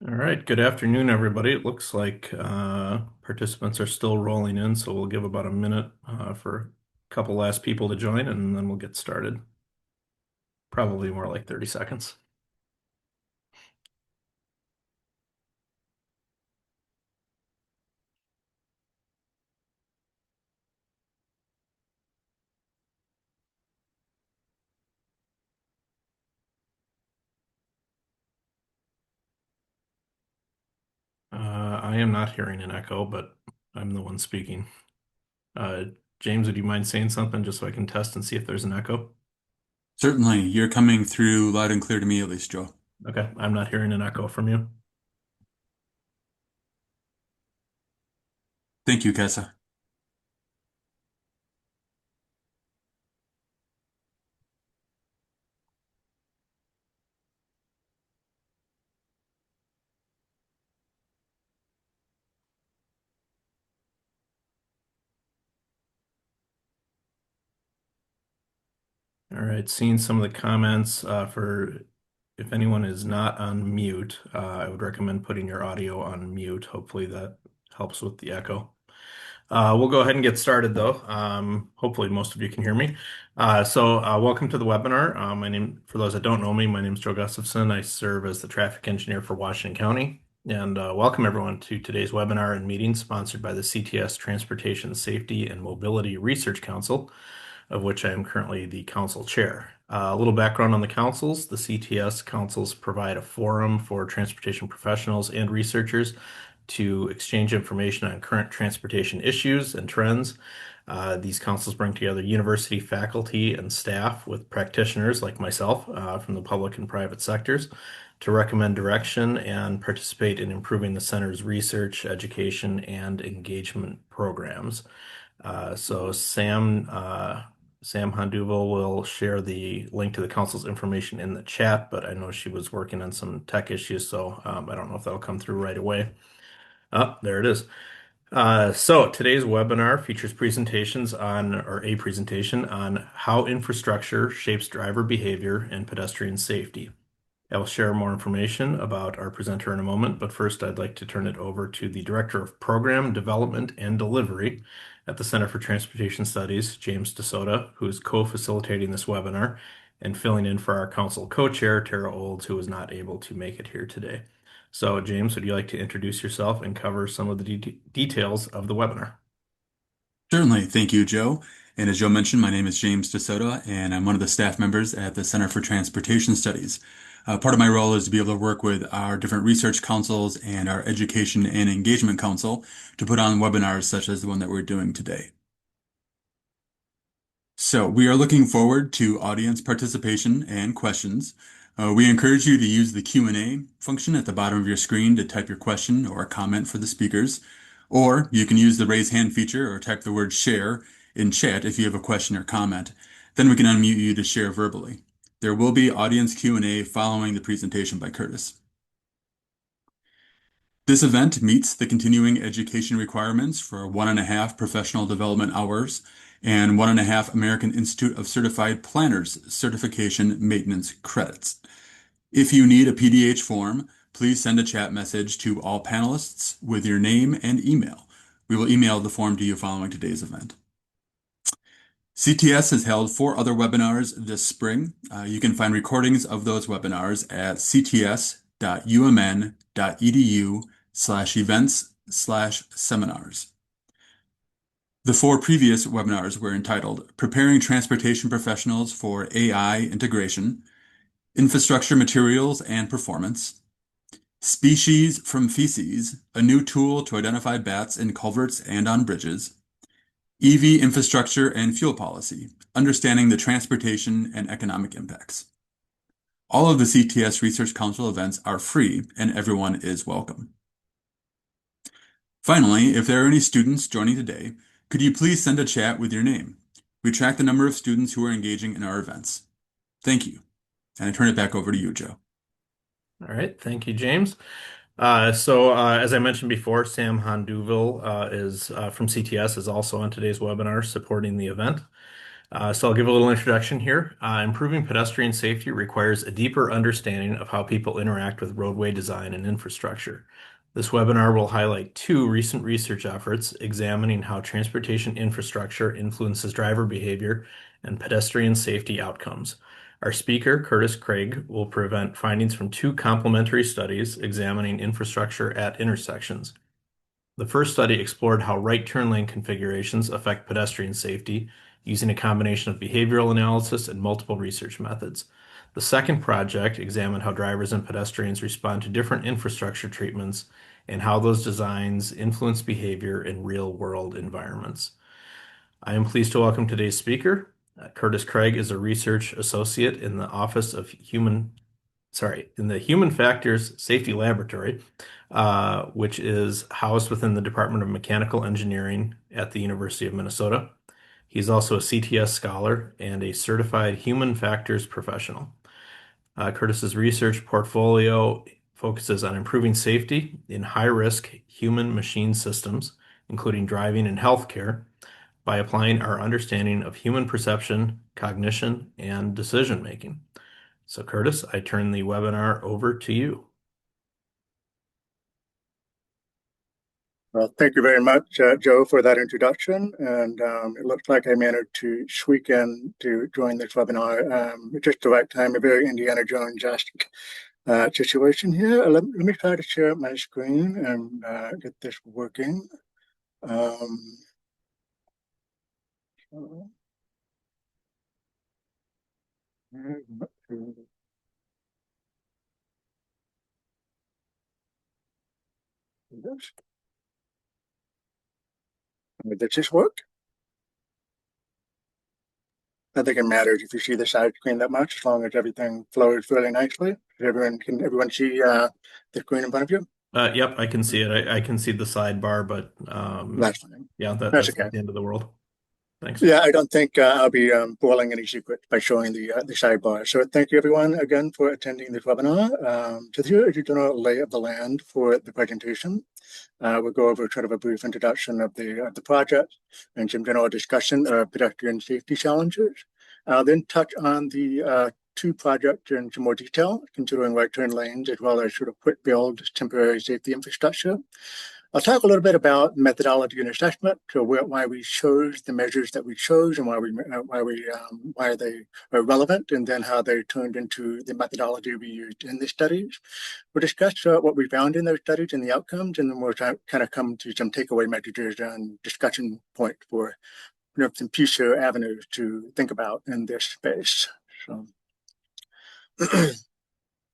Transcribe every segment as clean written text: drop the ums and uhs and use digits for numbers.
All right, good afternoon, everybody. It looks like participants are still rolling in, so we'll give about a minute for a couple last people to join, and then we'll get started. Probably more like 30 seconds. I am not hearing an echo, but I'm the one speaking. Uh, James, would you mind saying something just so I can test and see if there's an echo? Certainly, you're coming through loud and clear to me at least, Joe. Okay, I'm not hearing an echo from you. Thank you, Kessa. All right, seeing some of the comments for if anyone is not on mute, I would recommend putting your audio on mute. Hopefully that helps with the echo. We'll go ahead and get started though. Hopefully most of you can hear me. Welcome to the webinar. For those that don't know me, my name is Joe Gustafson. I serve as the traffic engineer for Washington County. And welcome everyone to today's webinar and meeting sponsored by the CTS Transportation Safety and Mobility Research Council, of which I am currently the council chair. A little background on the councils. The CTS councils provide a forum for transportation professionals and researchers to exchange information on current transportation issues and trends. These councils bring together university faculty and staff with practitioners like myself from the public and private sectors to recommend direction and participate in improving the center's research, education, and engagement programs. Sam Honduval will share the link to the council's information in the chat, but I know she was working on some tech issues, so I don't know if that'll come through right away. Oh, there it is. Today's webinar features a presentation on how infrastructure shapes driver behavior and pedestrian safety. I will share more information about our presenter in a moment, but first I'd like to turn it over to the Director of Program Development and Delivery at the Center for Transportation Studies, James DeSoto, who is co-facilitating this webinar and filling in for our council co-chair, Tara Olds, who was not able to make it here today. So, James, would you like to introduce yourself and cover some of the details of the webinar? Certainly, thank you, Joe. And as Joe mentioned, my name is James DeSoto, and I'm one of the staff members at the Center for Transportation Studies. Part of my role is to be able to work with our different research councils and our education and engagement council to put on webinars such as the one that we're doing today. So we are looking forward to audience participation and questions. We encourage you to use the Q&A function at the bottom of your screen to type your question or comment for the speakers, or you can use the raise hand feature or type the word share in chat if you have a question or comment. Then we can unmute you to share verbally. There will be audience Q&A following the presentation by Curtis. This event meets the continuing education requirements for 1.5 professional development hours and 1.5 American Institute of Certified Planners certification maintenance credits. If you need a PDH form, please send a chat message to all panelists with your name and email. We will email the form to you following today's event. CTS has held 4 other webinars this spring. You can find recordings of those webinars at cts.umn.edu/events/seminars. The 4 previous webinars were entitled Preparing Transportation Professionals for AI Integration, Infrastructure Materials and Performance, Species from Feces, a new tool to identify bats in culverts and on bridges, EV Infrastructure and Fuel Policy, Understanding the Transportation and Economic Impacts. All of the CTS Research Council events are free and everyone is welcome. Finally, if there are any students joining today, could you please send a chat with your name? We track the number of students who are engaging in our events. Thank you. And I turn it back over to you, Joe. All right, thank you, James. As I mentioned before, Sam Honduville is from CTS is also on today's webinar supporting the event. So I'll give a little introduction here. Improving pedestrian safety requires a deeper understanding of how people interact with roadway design and infrastructure. This webinar will highlight two recent research efforts examining how transportation infrastructure influences driver behavior and pedestrian safety outcomes. Our speaker, Curtis Craig, will present findings from two complementary studies examining infrastructure at intersections. The first study explored how right turn lane configurations affect pedestrian safety using a combination of behavioral analysis and multiple research methods. The second project examined how drivers and pedestrians respond to different infrastructure treatments and how those designs influence behavior in real-world environments. I am pleased to welcome today's speaker. Curtis Craig is a research associate in the Office of in the Human Factors Safety Laboratory, which is housed within the Department of Mechanical Engineering at the University of Minnesota. He's also a CTS scholar and a certified human factors professional. Curtis's research portfolio focuses on improving safety in high-risk human-machine systems, including driving and healthcare, by applying our understanding of human perception, cognition, and decision-making. So, Curtis, I turn the webinar over to you. Well, thank you very much, Joe, for that introduction. And it looks like I managed to squeak in to join this webinar at just the right time, a very Indiana Jones-esque situation here. Let me try to share my screen and get this working. Does this work? I think it matters if you see the side screen that much, as long as everything flows really nicely. Can everyone see the screen in front of you? Yep, I can see it. I can see the sidebar, but That's fine. yeah, That's that's okay. not the end of the world. Thanks. Yeah, I don't think I'll be spoiling any secrets by showing the sidebar. So thank you everyone again for attending this webinar. To the general lay of the land for the presentation, we'll go over sort of a brief introduction of the project and some general discussion of pedestrian safety challenges. I'll then touch on the two projects in some more detail, considering right turn lanes as well as sort of quick build temporary safety infrastructure. I'll talk a little bit about methodology and assessment, so why we chose the measures that we chose and why they are relevant, and then how they turned into the methodology we used in the studies. We'll discuss what we found in those studies and the outcomes, and then we'll kind of come to some takeaway messages and discussion points for some future avenues to think about in this space. So,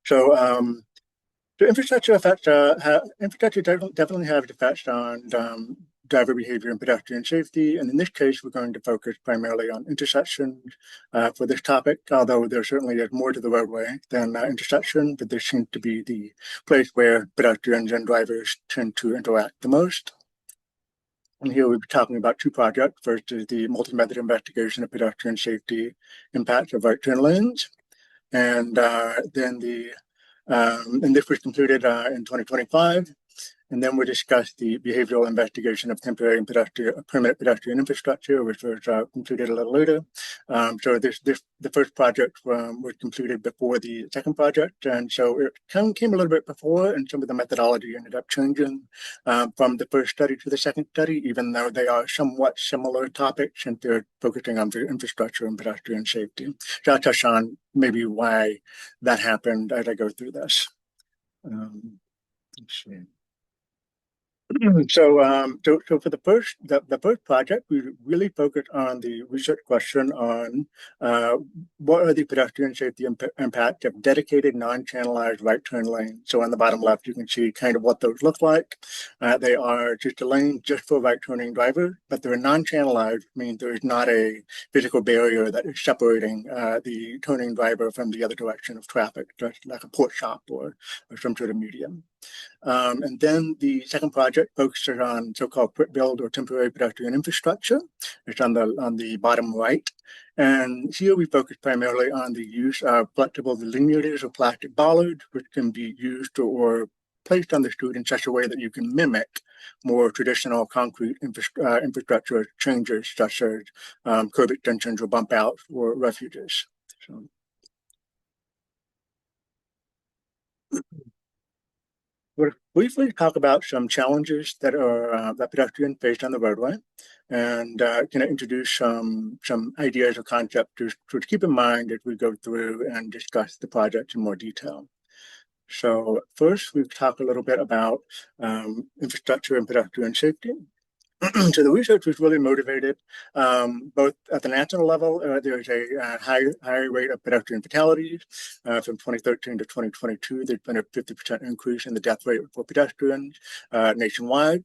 so infrastructure effects, infrastructure definitely have effects on driver behavior and pedestrian safety. And in this case, we're going to focus primarily on intersections for this topic, although there certainly is more to the roadway than intersection, but this seems to be the place where pedestrians and drivers tend to interact the most. And here we'll be talking about two projects. First is the multi-method investigation of pedestrian safety impacts of right turn lanes. And then and this was concluded in 2025. And then we discussed the behavioral investigation of temporary and permanent pedestrian infrastructure, which was completed a little later. So the first project was completed before the second project. And so it came a little bit before, and some of the methodology ended up changing from the first study to the second study, even though they are somewhat similar topics and they're focusing on infrastructure and pedestrian safety. So I'll touch on maybe why that happened as I go through this. Let's see. So for the first project, we really focused on the research question on what are the pedestrian safety impact of dedicated non-channelized right turn lanes. So on the bottom left, you can see kind of what those look like. They are just a lane just for right turning drivers, but they're non-channelized, meaning there is not a physical barrier that is separating the turning driver from the other direction of traffic, just like a port shop or some sort of medium. And then the second project focuses on so-called quick build or temporary pedestrian infrastructure. It's on the bottom right. And here we focus primarily on the use of flexible delineators or plastic bollards, which can be used or placed on the street in such a way that you can mimic more traditional concrete infrastructure changes, such as curb extensions or bump outs or refuges. So. We'll briefly talk about some challenges that are that pedestrians face on the roadway, and can introduce some ideas or concepts to keep in mind as we go through and discuss the project in more detail. So first, we've talked a little bit about infrastructure and pedestrian safety. So the research was really motivated both at the national level. There's a high rate of pedestrian fatalities from 2013 to 2022. There's been a 50% increase in the death rate for pedestrians nationwide,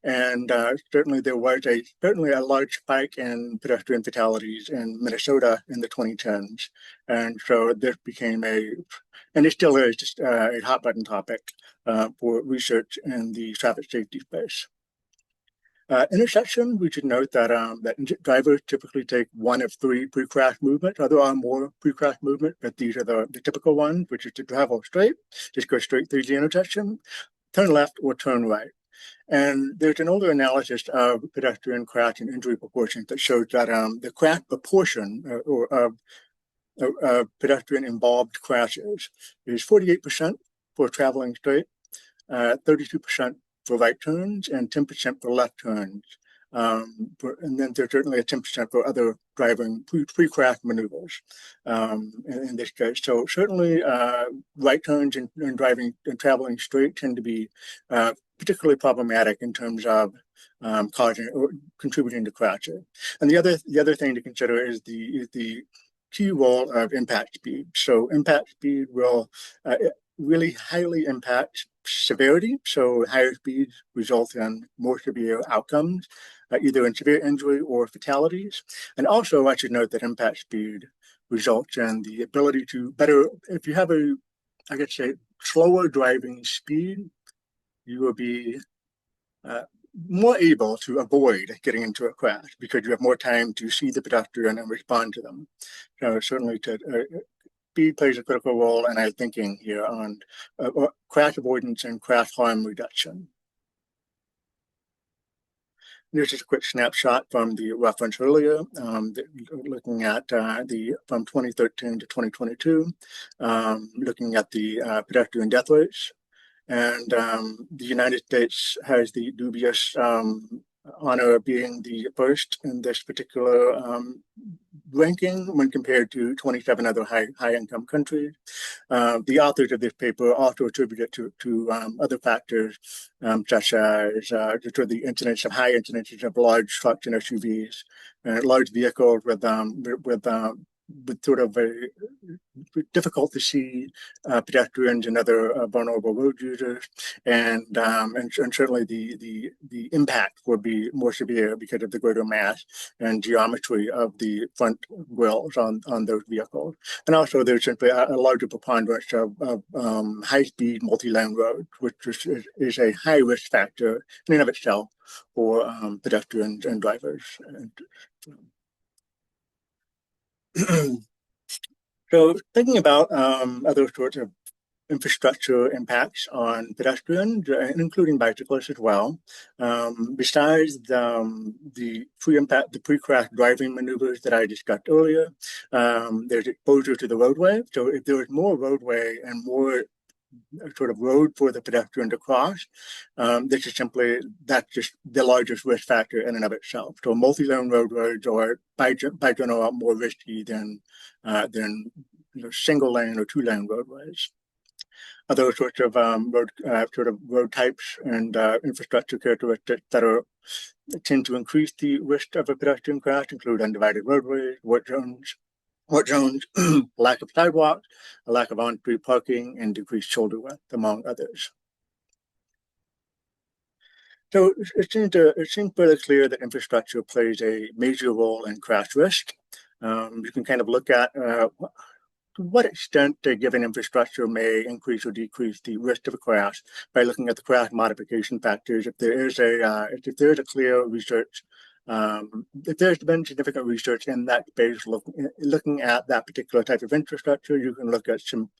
and certainly there was certainly a large spike in pedestrian fatalities in Minnesota in the 2010s, and so this became and it still is just a hot button topic for research in the traffic safety space. Intersection, we should note that drivers typically take one of three pre-crash movements. There are more pre-crash movements, but these are the typical ones, which is to travel straight, just go straight through the intersection, turn left or turn right. And there's an older analysis of pedestrian crash and injury proportions that shows that the crash proportion of pedestrian involved crashes is 48% for traveling straight, 32% for right turns, and 10% for left turns. And then there's certainly a 10% for other driving pre-crash maneuvers in this case. So certainly right turns and driving and traveling straight tend to be particularly problematic in terms of causing or contributing to crashes. And the other thing to consider is the key role of impact speed. So impact speed will really highly impact severity. So higher speeds result in more severe outcomes, either in severe injury or fatalities. And also, I should note that impact speed results in the ability to if you have I guess, slower driving speed, you will be more able to avoid getting into a crash because you have more time to see the pedestrian and respond to them. So certainly speed plays a critical role in our thinking here on crash avoidance and crash harm reduction. Here's just a quick snapshot from the reference earlier, looking at from 2013 to 2022, looking at the pedestrian death rates. And the United States has the dubious honor of being the first in this particular ranking when compared to 27 other high-income countries. The authors of this paper also attribute it to other factors, such as the incidence of high incidences of large trucks and SUVs, large vehicles with sort of difficult to see pedestrians and other vulnerable road users, and certainly the impact would be more severe because of the greater mass and geometry of the front grills on those vehicles. And also there's simply a larger preponderance of high-speed multi-lane roads, which is a high risk factor in and of itself for pedestrians and drivers. So thinking about other sorts of infrastructure impacts on pedestrians, including bicyclists as well, besides the pre-crash driving maneuvers that I discussed earlier, there's exposure to the roadway. So if there is more roadway and more sort of road for the pedestrian to cross, that's just the largest risk factor in and of itself. So multi-lane roadways are by general more risky than single lane or two-lane roadways. Other sorts of road types and infrastructure characteristics that tend to increase the risk of a pedestrian crash include undivided roadways, work zones, lack of sidewalks, a lack of on-street parking, and decreased shoulder width, among others. So it seems fairly clear that infrastructure plays a major role in crash risk. You can kind of look at to what extent a given infrastructure may increase or decrease the risk of a crash by looking at the crash modification factors. If there is a clear research If there's been significant research in that space looking at that particular type of infrastructure, you can look at some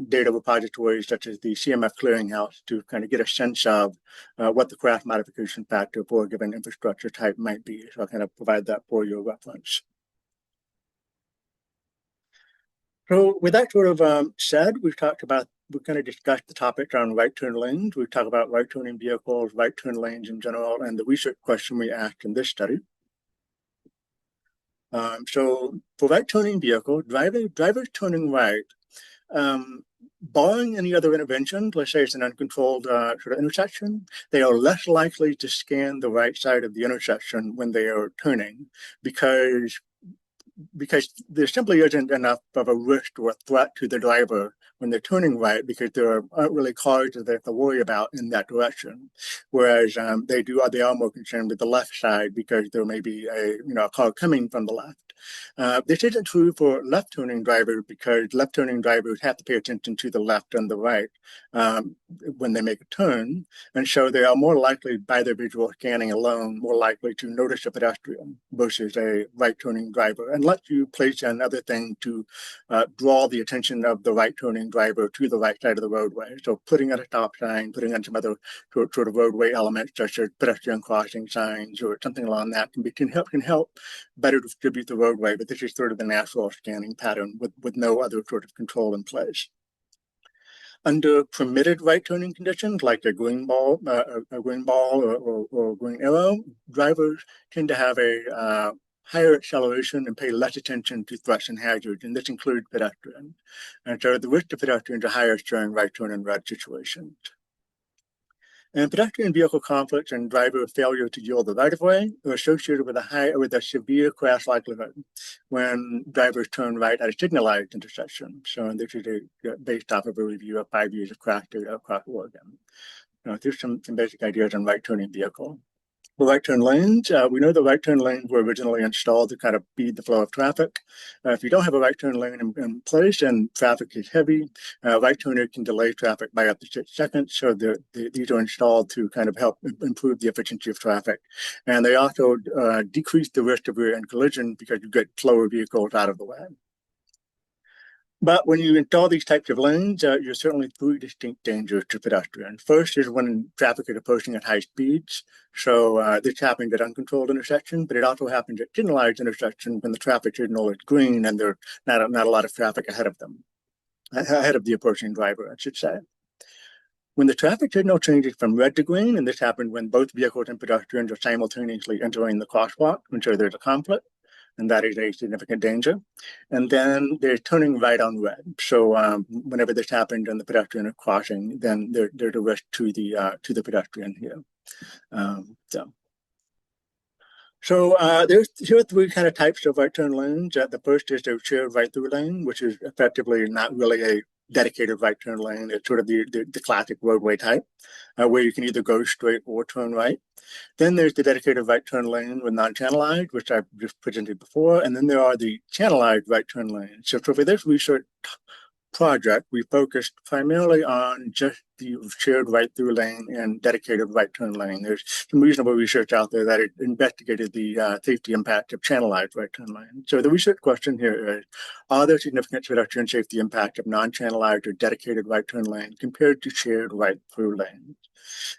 data repositories such as the CMF Clearinghouse to kind of get a sense of what the craft modification factor for a given infrastructure type might be. So I'll kind of provide that for your reference. So with that sort of said, we've kind of discussed the topics on right turn lanes. We've talked about right turning vehicles, right turn lanes in general, and the research question we asked in this study. So for right turning vehicles, drivers turning right, barring any other intervention, let's say it's an uncontrolled sort of intersection, they are less likely to scan the right side of the intersection when they are turning because there simply isn't enough of a risk or a threat to the driver when they're turning right because there aren't really cars that they have to worry about in that direction. Whereas they are more concerned with the left side because there may be a car coming from the left. This isn't true for left-turning drivers because left-turning drivers have to pay attention to the left and the right when they make a turn, and so they are more likely, by their visual scanning alone, more likely to notice a pedestrian versus a right-turning driver, and let you place another thing to draw the attention of the right-turning driver to the right side of the roadway. So putting in a stop sign, putting in some other sort of roadway elements, such as pedestrian crossing signs or something along that can help better distribute the roadway, but this is sort of the natural scanning pattern with no other sort of control in place. Under permitted right turning conditions, like a green ball or green arrow, drivers tend to have a higher acceleration and pay less attention to threats and hazards, and this includes pedestrians. And so the risk of pedestrians are higher during right turn and red situations. And pedestrian vehicle conflicts and driver failure to yield the right-of-way are associated with a severe crash likelihood when drivers turn right at a signalized intersection. So this is based off of a review of 5 years of crash data across Oregon. There's some basic ideas on right-turning vehicle. For right turn lanes, we know the right turn lanes were originally installed to kind of speed the flow of traffic. If you don't have a right turn lane in place and traffic is heavy, right turner can delay traffic by up to 6 seconds. So these are installed to kind of help improve the efficiency of traffic. And they also decrease the risk of rear-end collision because you get slower vehicles out of the way. But when you install these types of lanes, there's certainly 3 distinct dangers to pedestrians. First is when traffic is approaching at high speeds. So this happens at uncontrolled intersections, but it also happens at signalized intersections when the traffic signal is green and there's not a lot of traffic ahead of the approaching driver, I should say. When the traffic signal changes from red to green, and this happens when both vehicles and pedestrians are simultaneously entering the crosswalk, ensure there's a conflict, and that is a significant danger. And then they're turning right on red. So whenever this happens and the pedestrian is crossing, then there's a risk to the pedestrian here. Here are 3 kind of types of right turn lanes. The first is the shared right through lane, which is effectively not really a dedicated right turn lane. It's sort of the classic roadway type, where you can either go straight or turn right. Then there's the dedicated right turn lane with non-channelized, which I've just presented before. And then there are the channelized right turn lanes. So for this research project, we focused primarily on just the shared right through lane and dedicated right turn lane. There's some reasonable research out there that investigated the safety impact of channelized right turn lane. So the research question here is, are there significant pedestrian safety impact of non-channelized or dedicated right turn lanes compared to shared right through lanes?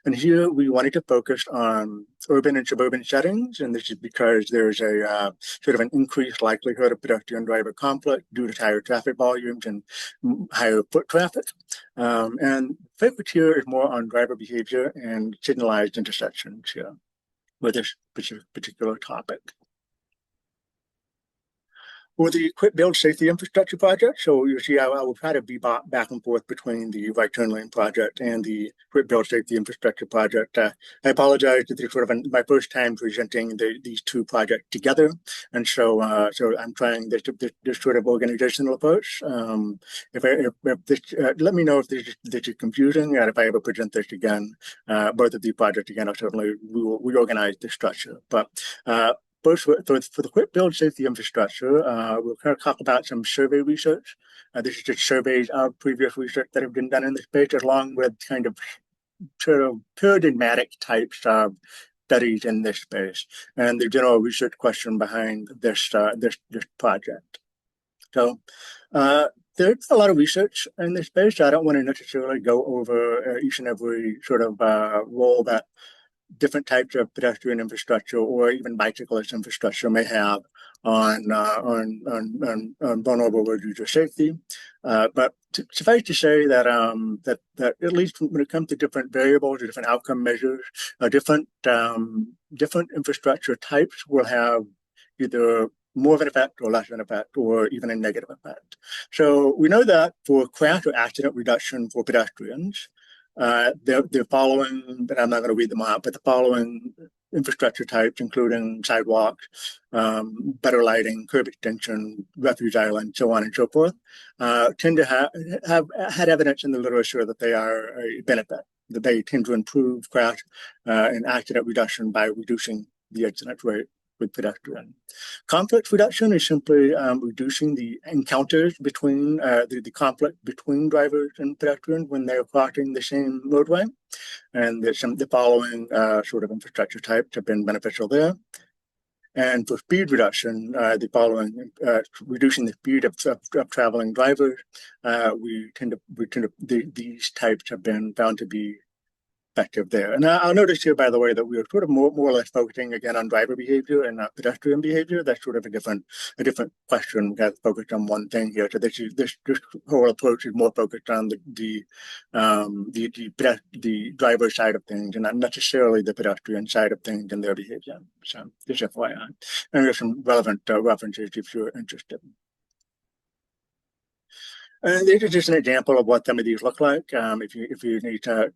And here we wanted to focus on urban and suburban settings, and this is because there's a sort of an increased likelihood of pedestrian driver conflict due to higher traffic volumes and higher foot traffic. And focus here is more on driver behavior and signalized intersections here with this particular topic. For the Quick Build Safety Infrastructure Project, so you see I will try to be back and forth between the right turn lane project and the Quick Build Safety Infrastructure Project. I apologize that this is sort of my first time presenting these 2 projects together, and so I'm trying this sort of organizational approach. Let me know if this is confusing, and if I ever present this again, both of the projects again, I'll certainly reorganize the structure. But first, for the Quick Build Safety Infrastructure, we'll kind of talk about some survey research. This is just surveys of previous research that have been done in the space, along with kind of sort of paradigmatic types of studies in this space and the general research question behind this project. So there's a lot of research in this space. So I don't want to necessarily go over each and every sort of role that different types of pedestrian infrastructure or even bicyclist infrastructure may have on vulnerable road user safety. But suffice to say that that at least when it comes to different variables or different outcome measures, different infrastructure types will have either more of an effect or less of an effect or even a negative effect. So we know that for crash or accident reduction for pedestrians, they're following, but I'm not going to read them out, but the following infrastructure types, including sidewalks, better lighting, curb extension, refuge island, so on and so forth, tend to have had evidence in the literature that they are a benefit, that they tend to improve crash and accident reduction by reducing the accident rate with pedestrian. Conflict reduction is simply reducing the encounters between the conflict between drivers and pedestrians when they're crossing the same roadway. And the following sort of infrastructure types have been beneficial there. And for speed reduction, the following reducing the speed of traveling drivers, these types have been found to be effective there. And I'll notice here, by the way, that we are sort of more or less focusing again on driver behavior and not pedestrian behavior. That's sort of a different question. We got focused on one thing here. So this whole approach is more focused on the driver side of things and not necessarily the pedestrian side of things and their behavior. So just FYI. And there's some relevant references if you're interested. And this is just an example of what some of these look like. If you need a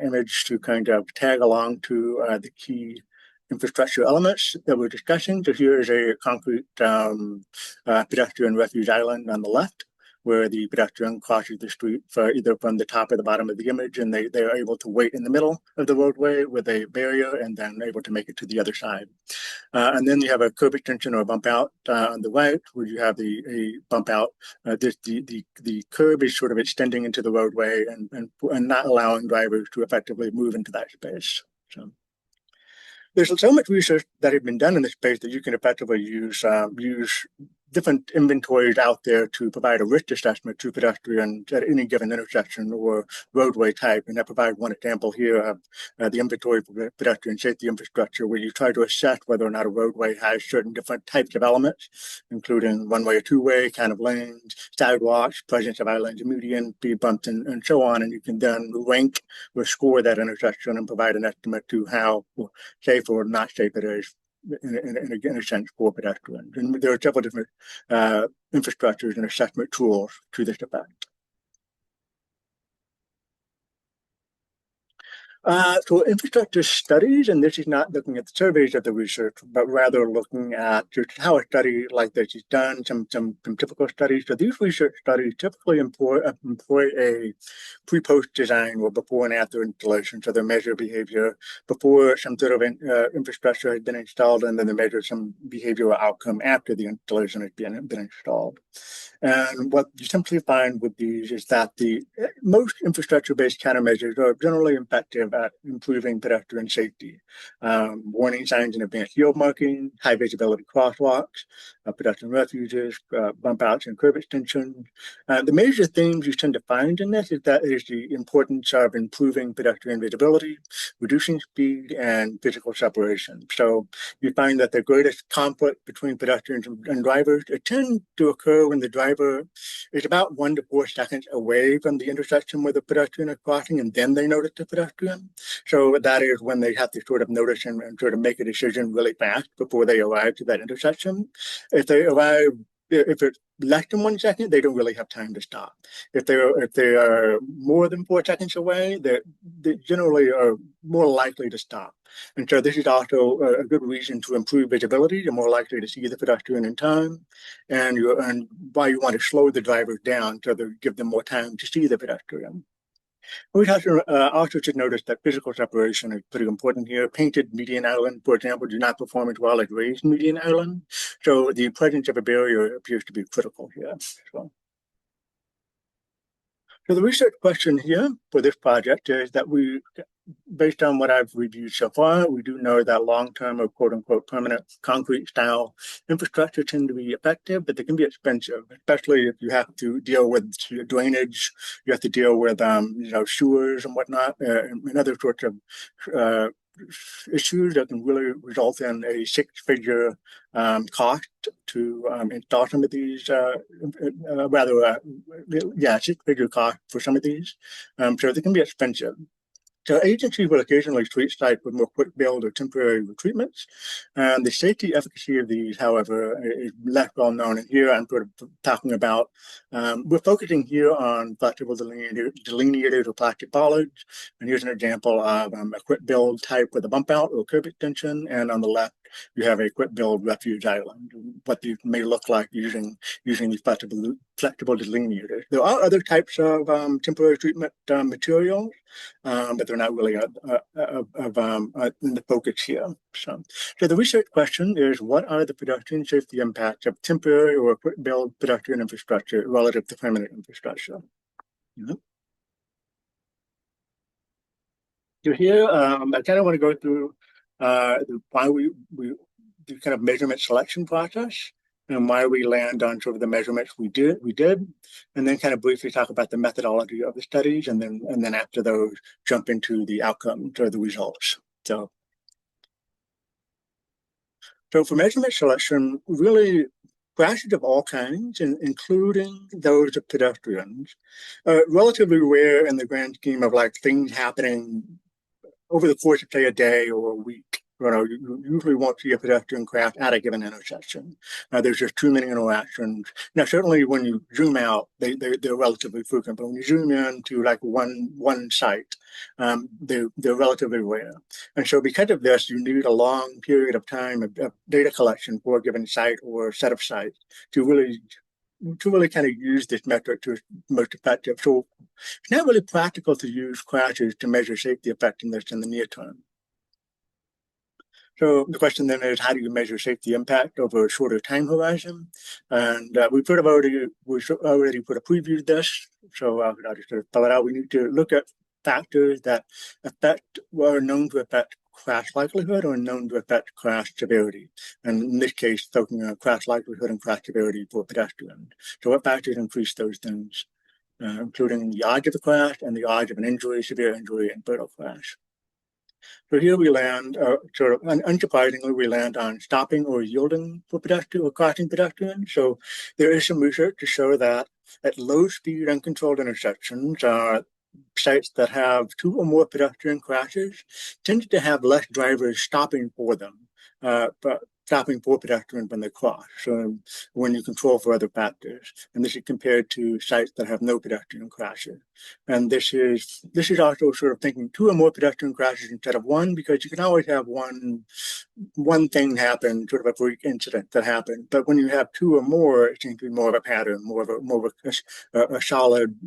image to kind of tag along to the key infrastructure elements that we're discussing. So here is a concrete pedestrian refuge island on the left, where the pedestrian crosses the street either from the top or the bottom of the image, and they are able to wait in the middle of the roadway with a barrier and then able to make it to the other side. And then you have a curb extension or a bump out on the right, where you have a bump out. The curb is sort of extending into the roadway and not allowing drivers to effectively move into that space. So there's so much research that has been done in this space that you can effectively use different inventories out there to provide a risk assessment to pedestrians at any given intersection or roadway type. And I provide one example here of the inventory for pedestrian safety infrastructure, where you try to assess whether or not a roadway has certain different types of elements, including one-way or two-way kind of lanes, sidewalks, presence of islands and median, speed bumps, and so on. And you can then rank or score that intersection and provide an estimate to how safe or not safe it is in a sense for pedestrians. And there are several different infrastructures and assessment tools to this effect. So infrastructure studies, and this is not looking at the surveys of the research, but rather looking at just how a study like this is done, some typical studies. So these research studies typically employ a pre-post design or before and after installation. So they measure behavior before some sort of infrastructure has been installed, and then they measure some behavioral outcome after the installation has been installed. And what you simply find with these is that the most infrastructure-based countermeasures are generally effective at improving pedestrian safety. Warning signs in advanced yield marking, high visibility crosswalks, pedestrian refuges, bump outs and curb extensions. The major themes you tend to find in this is the importance of improving pedestrian visibility, reducing speed, and physical separation. So you find that the greatest conflict between pedestrians and drivers tend to occur when the driver is about 1 to 4 seconds away from the intersection where the pedestrian is crossing, and then they notice the pedestrian. So that is when they have to sort of notice and sort of make a decision really fast before they arrive to that intersection. If it's less than 1 second, they don't really have time to stop. If they are more than 4 seconds away, they generally are more likely to stop. And so this is also a good reason to improve visibility. You're more likely to see the pedestrian in time, and why you want to slow the drivers down so to give them more time to see the pedestrian. We also should notice that physical separation is pretty important here. Painted median island, for example, do not perform as well as raised median island. So the presence of a barrier appears to be critical here as well. So the research question here for this project is that based on what I've reviewed so far, we do know that long-term or quote-unquote permanent concrete-style infrastructure tend to be effective, but they can be expensive, especially if you have to deal with drainage, you have to deal with sewers and whatnot, and other sorts of uh, issues that can really result in a six-figure cost to install some of these, six-figure cost for some of these. So they can be expensive. So agencies will occasionally treat sites with more quick build or temporary retreatments. And the safety efficacy of these, however, is less well known. And here I'm sort of talking about, we're focusing here on flexible delineators or plastic bollards. And here's an example of a quick build type with a bump out or curb extension. And on the left, you have a quick build refuge island, what these may look like using these flexible delineators. There are other types of temporary treatment materials, but they're not really in the focus here. So the research question is, what are the pedestrian safety impacts of temporary or quick build pedestrian infrastructure relative to permanent infrastructure? So here, I kind of want to go through why we the kind of measurement selection process and why we land on sort of the measurements we did, and then kind of briefly talk about the methodology of the studies, and then after those, jump into the outcomes or the results. So for measurement selection, really crashes of all kinds, including those of pedestrians, relatively rare in the grand scheme of like things happening over the course of, say, a day or a week. You usually won't see a pedestrian crash at a given intersection. There's just too many interactions. Now, certainly when you zoom out, they're relatively frequent, but when you zoom in to like one site, they're relatively rare. And so because of this, you need a long period of time of data collection for a given site or set of sites to really kind of use this metric to its most effective. So it's not really practical to use crashes to measure safety effectiveness in the near term. So the question then is, how do you measure safety impact over a shorter time horizon? And we already put a preview of this, so I'll just sort of spell it out. We need to look at factors that are known to affect crash likelihood or known to affect crash severity. And in this case, focusing on crash likelihood and crash severity for pedestrians. So what factors increase those things, including the odds of a crash and the odds of an injury, severe injury, and fatal crash. So here we land, sort of unsurprisingly, we land on stopping or yielding for pedestrian or crossing pedestrians. So there is some research to show that at low speed, uncontrolled intersections, sites that have two or more pedestrian crashes tend to have less drivers stopping for them, but stopping for pedestrians when they cross. So when you control for other factors, and this is compared to sites that have no pedestrian crashes. And this is also sort of thinking two or more pedestrian crashes instead of one, because you can always have one thing happen, sort of a freak incident that happened. But when you have two or more, it seems to be more of a pattern, more of a solid,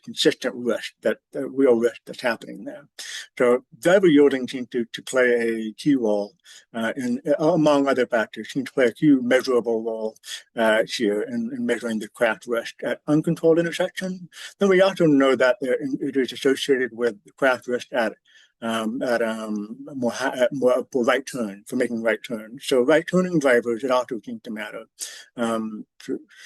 consistent risk, that real risk that's happening there. So driver yielding seems to play a key role among other factors, seems to play a key measurable role here in measuring the crash risk at uncontrolled intersection. Then we also know that it is associated with crash risk at more for right turn, for making right turns. So right turning drivers, it also seems to matter.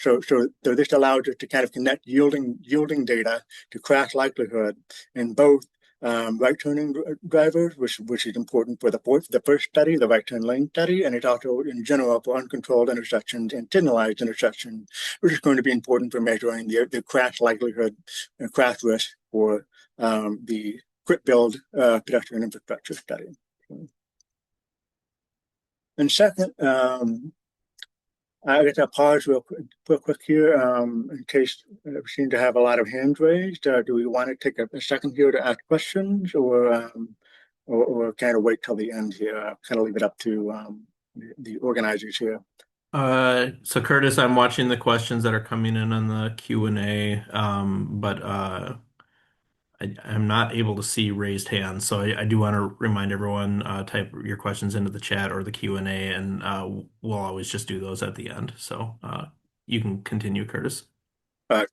So this allows us to kind of connect yielding data to crash likelihood in both right turning drivers, which is important for the first study, the right turn lane study, and it's also in general for uncontrolled intersections and signalized intersections, which is going to be important for measuring the crash likelihood and crash risk for the quick build pedestrian infrastructure study. And second, I guess I'll pause real quick here in case we seem to have a lot of hands raised. Do we want to take a second here to ask questions, or kind of wait till the end here? Kind of leave it up to the organizers here. So Curtis, I'm watching the questions that are coming in on the Q&A, but I'm not able to see raised hands, so I do want to remind everyone, type your questions into the chat or the Q&A, and we'll always just do those at the end. So you can continue, Curtis. Uh,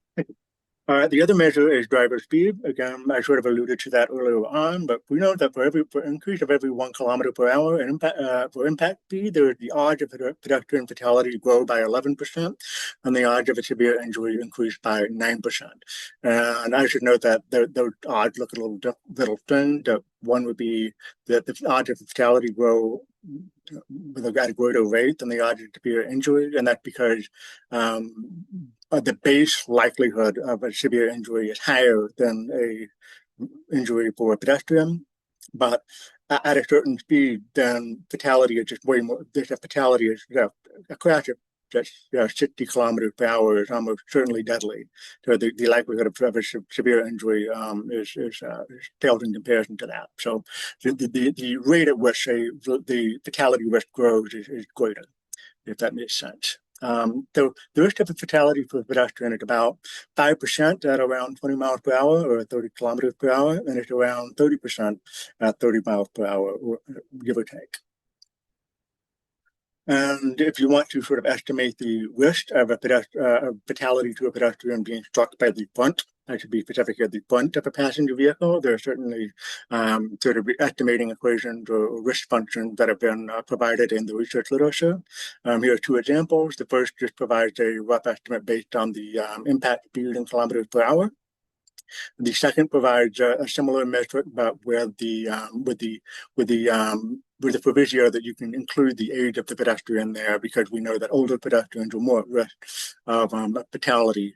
The other measure is driver speed. Again, I sort of alluded to that earlier on, but we know that for increase of every 1 kilometer per hour in for impact speed, the odds of pedestrian fatality grow by 11%, and the odds of a severe injury increase by 9%. And I should note that those odds look a little thin. That one would be that the odds of fatality grow with a greater rate than the odds of severe injury, and that's because the base likelihood of a severe injury is higher than a injury for a pedestrian, but at a certain speed, then fatality is just way more. There's a fatality is a crash of just 60 kilometers per hour is almost certainly deadly. So the likelihood of a severe injury is pales in comparison to that. So the rate at which the fatality risk grows is greater, if that makes sense. So the risk of a fatality for a pedestrian is about 5% at around 20 miles per hour or 30 kilometers per hour, and it's around 30% at 30 miles per hour, give or take. And if you want to sort of estimate the risk of a fatality to a pedestrian being struck by the front, I should be specific here, the front of a passenger vehicle, there are certainly sort of estimating equations or risk functions that have been provided in the research literature. Here are two examples. The first just provides a rough estimate based on the impact speed in kilometers per hour. The second provides a similar metric, but with the proviso that you can include the age of the pedestrian there, because we know that older pedestrians are more at risk of fatality.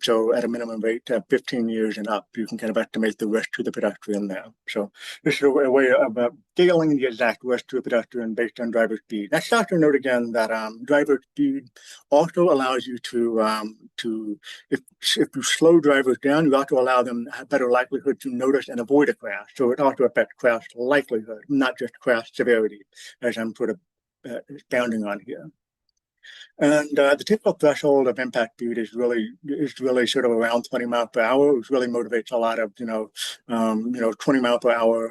So at a minimum rate, 15 years and up, you can kind of estimate the risk to the pedestrian there. So this is a way of scaling the exact risk to a pedestrian based on driver speed. Let's also note again that driver speed also allows you to if you slow drivers down, you also allow them a better likelihood to notice and avoid a crash. So it also affects crash likelihood, not just crash severity, as I'm sort of expounding on here. And the typical threshold of impact speed is really sort of around 20 miles per hour, which really motivates a lot of 20 mile per hour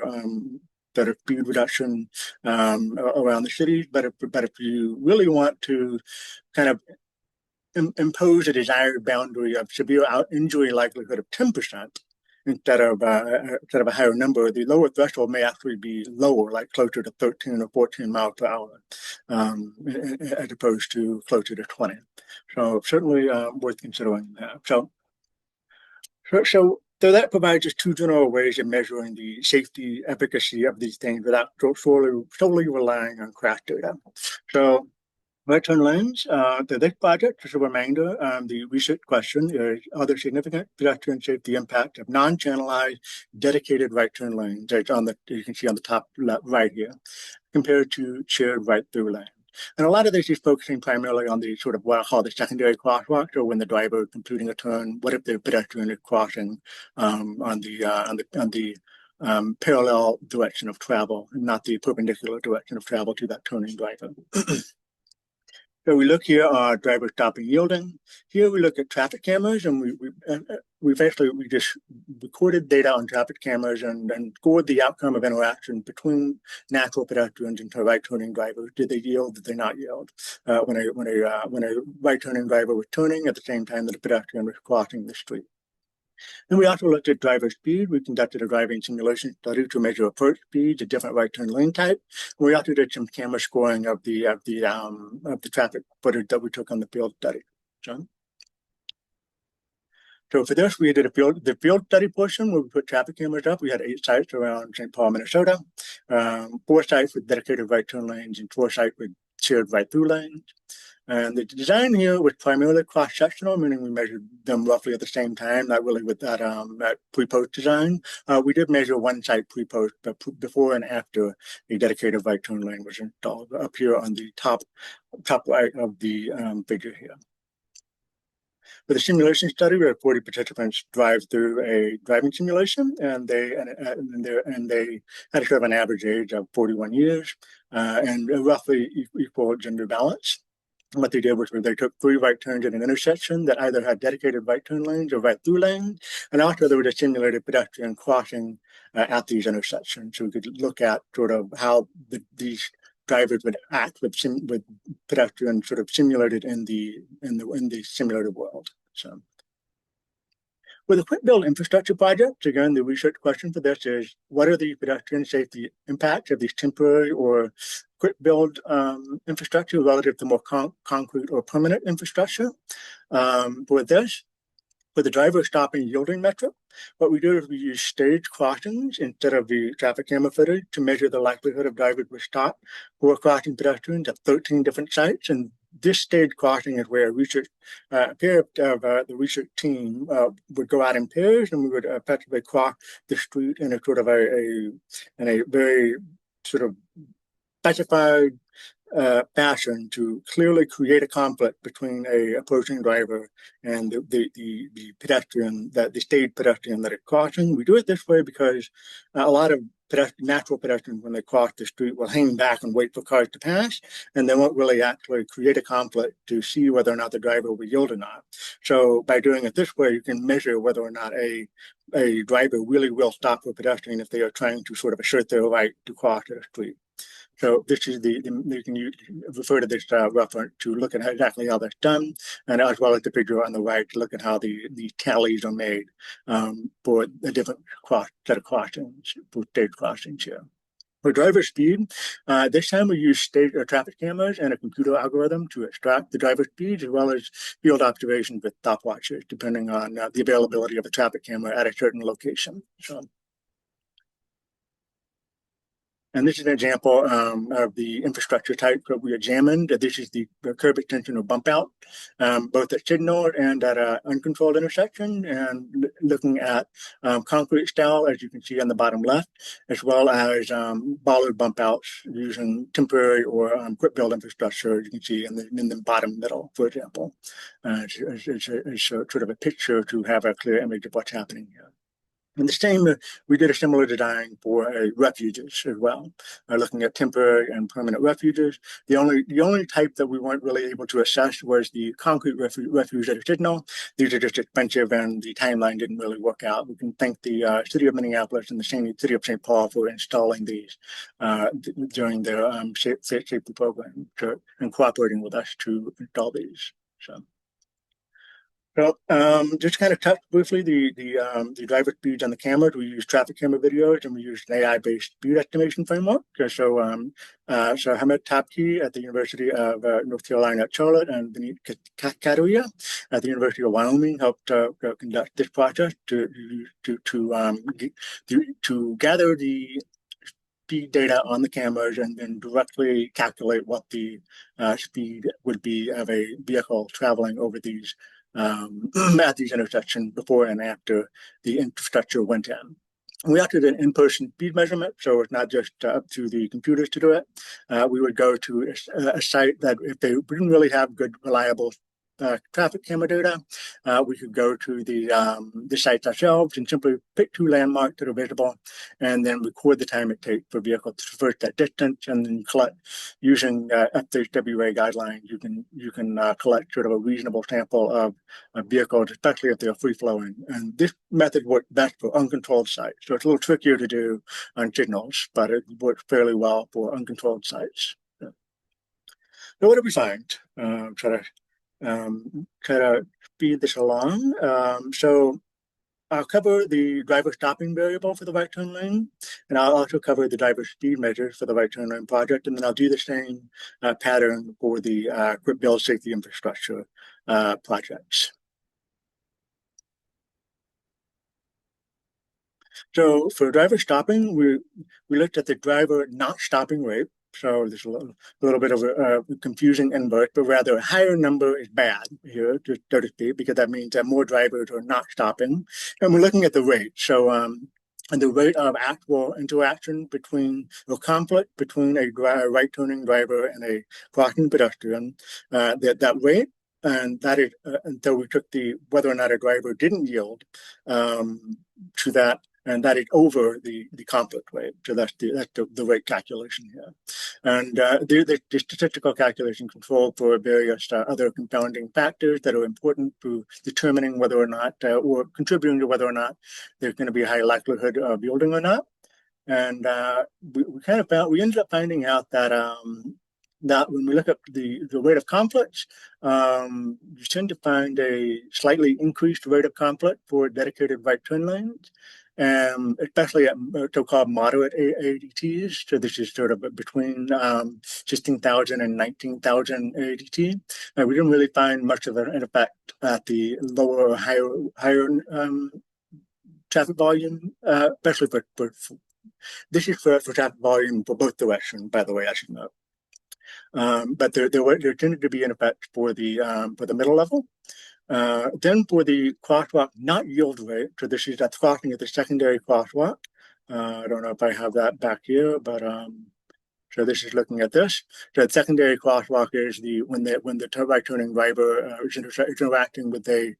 sort of speed reduction around the cities. But if you really want to kind of impose a desired boundary of severe injury likelihood of 10% instead of a higher number, the lower threshold may actually be lower, like closer to 13 or 14 miles per hour, as opposed to closer to 20. So certainly worth considering that. So that provides us two general ways of measuring the safety efficacy of these things without solely relying on crash data. So right turn lanes, this project, just a reminder, the research question is, are there significant pedestrian safety impact of non-channelized dedicated right turn lanes, that's you can see on the top left, right here, compared to shared right through lanes. And a lot of this is focusing primarily on the sort of what I call the secondary crosswalks, or when the driver is completing a turn, what if the pedestrian is crossing on the parallel direction of travel, and not the perpendicular direction of travel to that turning driver. So we look here, driver stopping yielding. Here we look at traffic cameras, and we just recorded data on traffic cameras and scored the outcome of interaction between natural pedestrians and right turning drivers. Did they yield? Did they not yield? When a right turning driver was turning at the same time that a pedestrian was crossing the street. And we also looked at driver speed. We conducted a driving simulation study to measure approach speeds at different right turn lane type. We also did some camera scoring of the traffic footage that we took on the field study. John? So for this, we did the field study portion where we put traffic cameras up. We had 8 sites around St. Paul, Minnesota, 4 sites with dedicated right turn lanes and 4 sites with shared right through lanes. And the design here was primarily cross-sectional, meaning we measured them roughly at the same time, not really with that pre-post design. We did measure one site pre-post, but before and after a dedicated right turn lane was installed, up here on the top right of the figure here. For the simulation study, we had 40 participants drive through a driving simulation, and they had sort of an average age of 41 years and a roughly equal gender balance. What they did was they took 3 right turns at an intersection that either had dedicated right turn lanes or right through lanes, and also there was a simulated pedestrian crossing at these intersections. So we could look at sort of how these drivers would act with pedestrians sort of simulated in the simulated world. So With a quick build infrastructure project, again, the research question for this is, what are the pedestrian safety impacts of these temporary or quick build infrastructure relative to more concrete or permanent infrastructure? For this, for the driver stopping yielding metric, what we do is we use staged crossings instead of the traffic camera footage to measure the likelihood of drivers will stop for crossing pedestrians at 13 different sites. And this staged crossing is where a pair of the research team would go out in pairs, and we would effectively cross the street in a sort of in a very sort of specified fashion to clearly create a conflict between a approaching driver and the pedestrian, the stage pedestrian that is crossing. We do it this way because a lot of natural pedestrians, when they cross the street, will hang back and wait for cars to pass, and they won't really actually create a conflict to see whether or not the driver will yield or not. So by doing it this way, you can measure whether or not a driver really will stop for a pedestrian if they are trying to sort of assert their right to cross the street. So this is you can refer to this reference to look at exactly how that's done, and as well as the figure on the right to look at how the tallies are made for the different set of crossings, for stage crossings here. For driver speed, this time we use traffic cameras and a computer algorithm to extract the driver speeds as well as field observations with stopwatches, depending on the availability of a traffic camera at a certain location. So. And this is an example of the infrastructure type that we examined. This is the curb extension or bump out, both at signal and at an uncontrolled intersection, and looking at concrete style, as you can see on the bottom left, as well as bollard bump outs using temporary or quick build infrastructure, as you can see in the bottom middle, for example. It's sort of a picture to have a clear image of what's happening here. And the same, we did a similar design for refuges as well, looking at temporary and permanent refuges. The only type that we weren't really able to assess was the concrete refuge at a signal. These are just expensive, and the timeline didn't really work out. We can thank the city of Minneapolis and the city of St. Paul for installing these during their safety program and cooperating with us to install these. So just kind of touch briefly the driver speeds on the cameras. We use traffic camera videos, and we use an AI-based speed estimation framework. So Hamed Tapki at the University of North Carolina at Charlotte and Vinit Kataria at the University of Wyoming helped conduct this project to gather the speed data on the cameras and then directly calculate what the speed would be of a vehicle traveling over these at these intersections before and after the infrastructure went in. We also did an in-person speed measurement, so it's not just up to the computers to do it. We would go to a site that if they didn't really have good, reliable traffic camera data, we could go to the sites ourselves and simply pick two landmarks that are visible and then record the time it takes for vehicles to traverse that distance, and then collect using FHWA guidelines. You can collect sort of a reasonable sample of vehicles, especially if they're free flowing. And this method works best for uncontrolled sites. So it's a little trickier to do on signals, but it works fairly well for uncontrolled sites. So what did we find? Try to speed this along. So I'll cover the driver stopping variable for the right turn lane, and I'll also cover the driver speed measures for the right turn lane project, and then I'll do the same pattern for the quick build safety infrastructure projects. So for driver stopping, we looked at the driver not stopping rate. So there's a little bit of a confusing inverse, but rather a higher number is bad here, so to speak, because that means that more drivers are not stopping. And we're looking at the rate. So and the rate of actual interaction between or conflict between a right turning driver and a crossing pedestrian, that rate. And that is until we took the whether or not a driver didn't yield to that, and that is over the conflict rate. So that's the rate calculation here. And the statistical calculation control for various other confounding factors that are important to determining whether or not, or contributing to whether or not there's going to be a high likelihood of yielding or not. And we ended up finding out that that when we look at the rate of conflicts, you tend to find a slightly increased rate of conflict for dedicated right turn lanes, especially at so-called moderate ADTs. So this is sort of between 16,000 and 19,000 ADT. We didn't really find much of an effect at the lower or higher traffic volume, especially for this is for traffic volume for both directions, by the way, I should note. But there tended to be an effect for the middle level. Then for the crosswalk not yield rate, so this is that's crossing at the secondary crosswalk. I don't know if I have that back here, but so this is looking at this. So the secondary crosswalk is when the right turning driver is interacting with a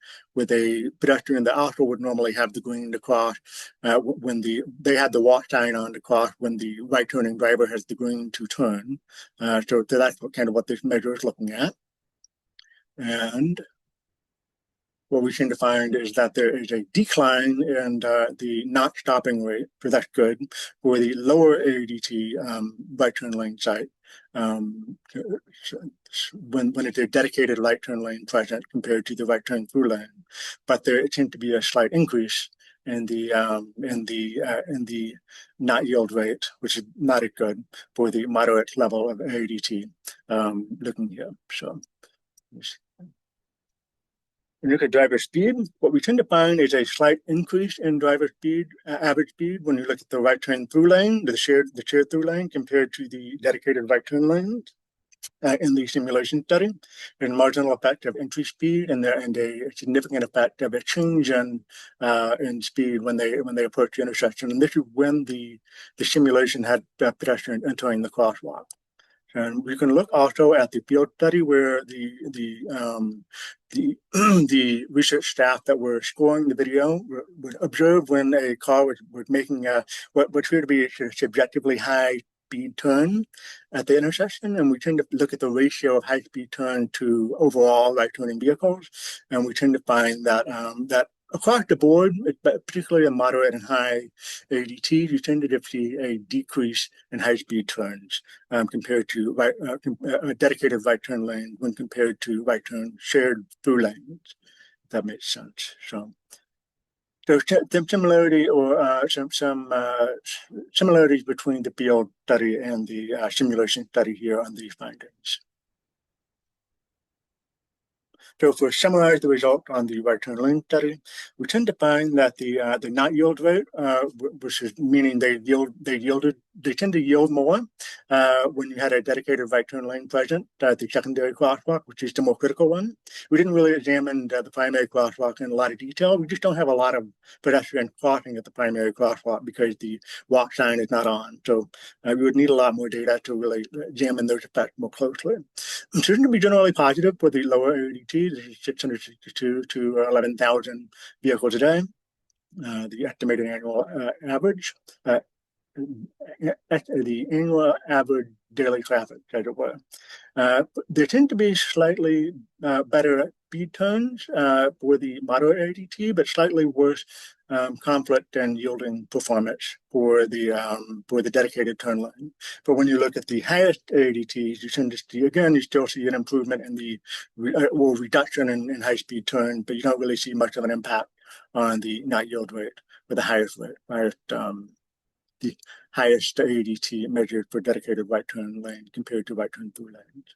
pedestrian that also would normally have the green to cross. When they have the walk sign on to cross when the right turning driver has the green to turn. So that's kind of what this measure is looking at. And what we seem to find is that there is a decline in the not stopping rate, so that's good, for the lower ADT right turn lane site when it's a dedicated right turn lane present compared to the right turn through lane. But there seems to be a slight increase in the not yield rate, which is not as good for the moderate level of ADT looking here. So. When you look at driver speed, what we tend to find is a slight increase in driver speed, average speed, when you look at the right turn through lane, the shared through lane compared to the dedicated right turn lanes in the simulation study. There's a marginal effect of entry speed and a significant effect of a change in speed when they approach the intersection. And this is when the simulation had pedestrians entering the crosswalk. And we can look also at the field study where the research staff that were scoring the video would observe when a car was making what appeared to be a subjectively high speed turn at the intersection, and we tend to look at the ratio of high speed turn to overall right turning vehicles, and we tend to find that that across the board, particularly in moderate and high ADTs, you tend to see a decrease in high-speed turns compared to a dedicated right turn lane when compared to right turn shared through lanes. If that makes sense. So there's some similarity or some similarities between the field study and the simulation study here on these findings. So if we summarize the result on the right turn lane study, we tend to find that the not yield rate, which is meaning they tend to yield more when you had a dedicated right turn lane present at the secondary crosswalk, which is the more critical one. We didn't really examine the primary crosswalk in a lot of detail. We just don't have a lot of pedestrians crossing at the primary crosswalk because the walk sign is not on. So we would need a lot more data to really examine those effects more closely. It seems to be generally positive for the lower ADT. This is 662 to 11,000 vehicles a day. The estimated annual average, the annual average daily traffic, as it were. There tend to be slightly better speed turns for the moderate ADT, but slightly worse conflict and yielding performance for the dedicated turn lane. But when you look at the highest ADTs, you tend to see, again, you still see an improvement in the reduction in high speed turn, but you don't really see much of an impact on the not yield rate for the highest rate, the highest ADT measured for dedicated right turn lane compared to right turn through lanes.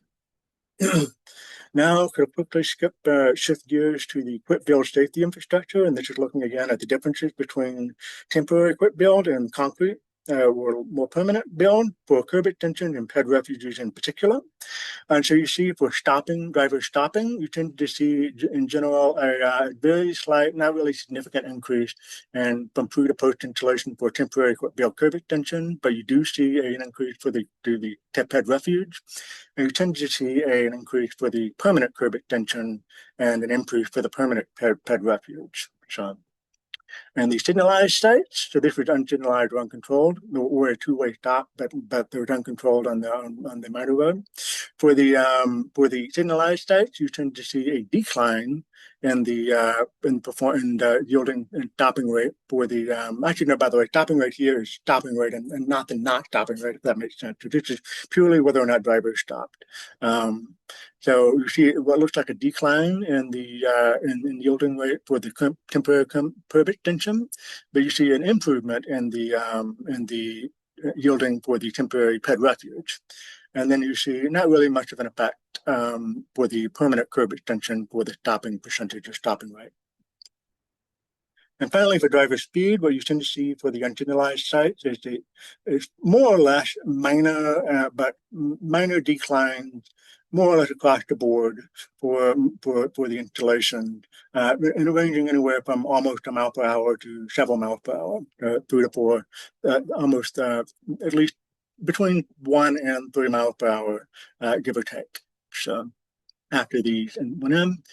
Now, could I quickly shift gears to the quick build safety infrastructure, and this is looking again at the differences between temporary quick build and concrete or more permanent build for curb extension and ped refuges in particular. And so you see for drivers stopping, you tend to see in general a very slight, not really significant increase from pre to post installation for temporary quick build curb extension, but you do see an increase for the ped refuge. And you tend to see an increase for the permanent curb extension and an increase for the permanent ped refuge. So, and the signalized sites, so this was unsignalized or uncontrolled, or a two-way stop, but they were uncontrolled on the minor road. For the signalized sites, you tend to see a decline in the yielding and stopping rate for the actually no, by the way, stopping rate here is stopping rate and not the not stopping rate, if that makes sense. So this is purely whether or not drivers stopped. So you see what looks like a decline in the in yielding rate for the temporary curb extension, but you see an improvement in the yielding for the temporary ped refuge. And then you see not really much of an effect for the permanent curb extension for the stopping percentage or stopping rate. And finally, for driver speed, what you tend to see for the unsignalized sites is more or less minor, but minor declines, more or less across the board for the installation, and ranging anywhere from almost a mile per hour to several miles per hour, 3 to 4, almost at least between 1 and 3 miles per hour, give or take. So after these and went in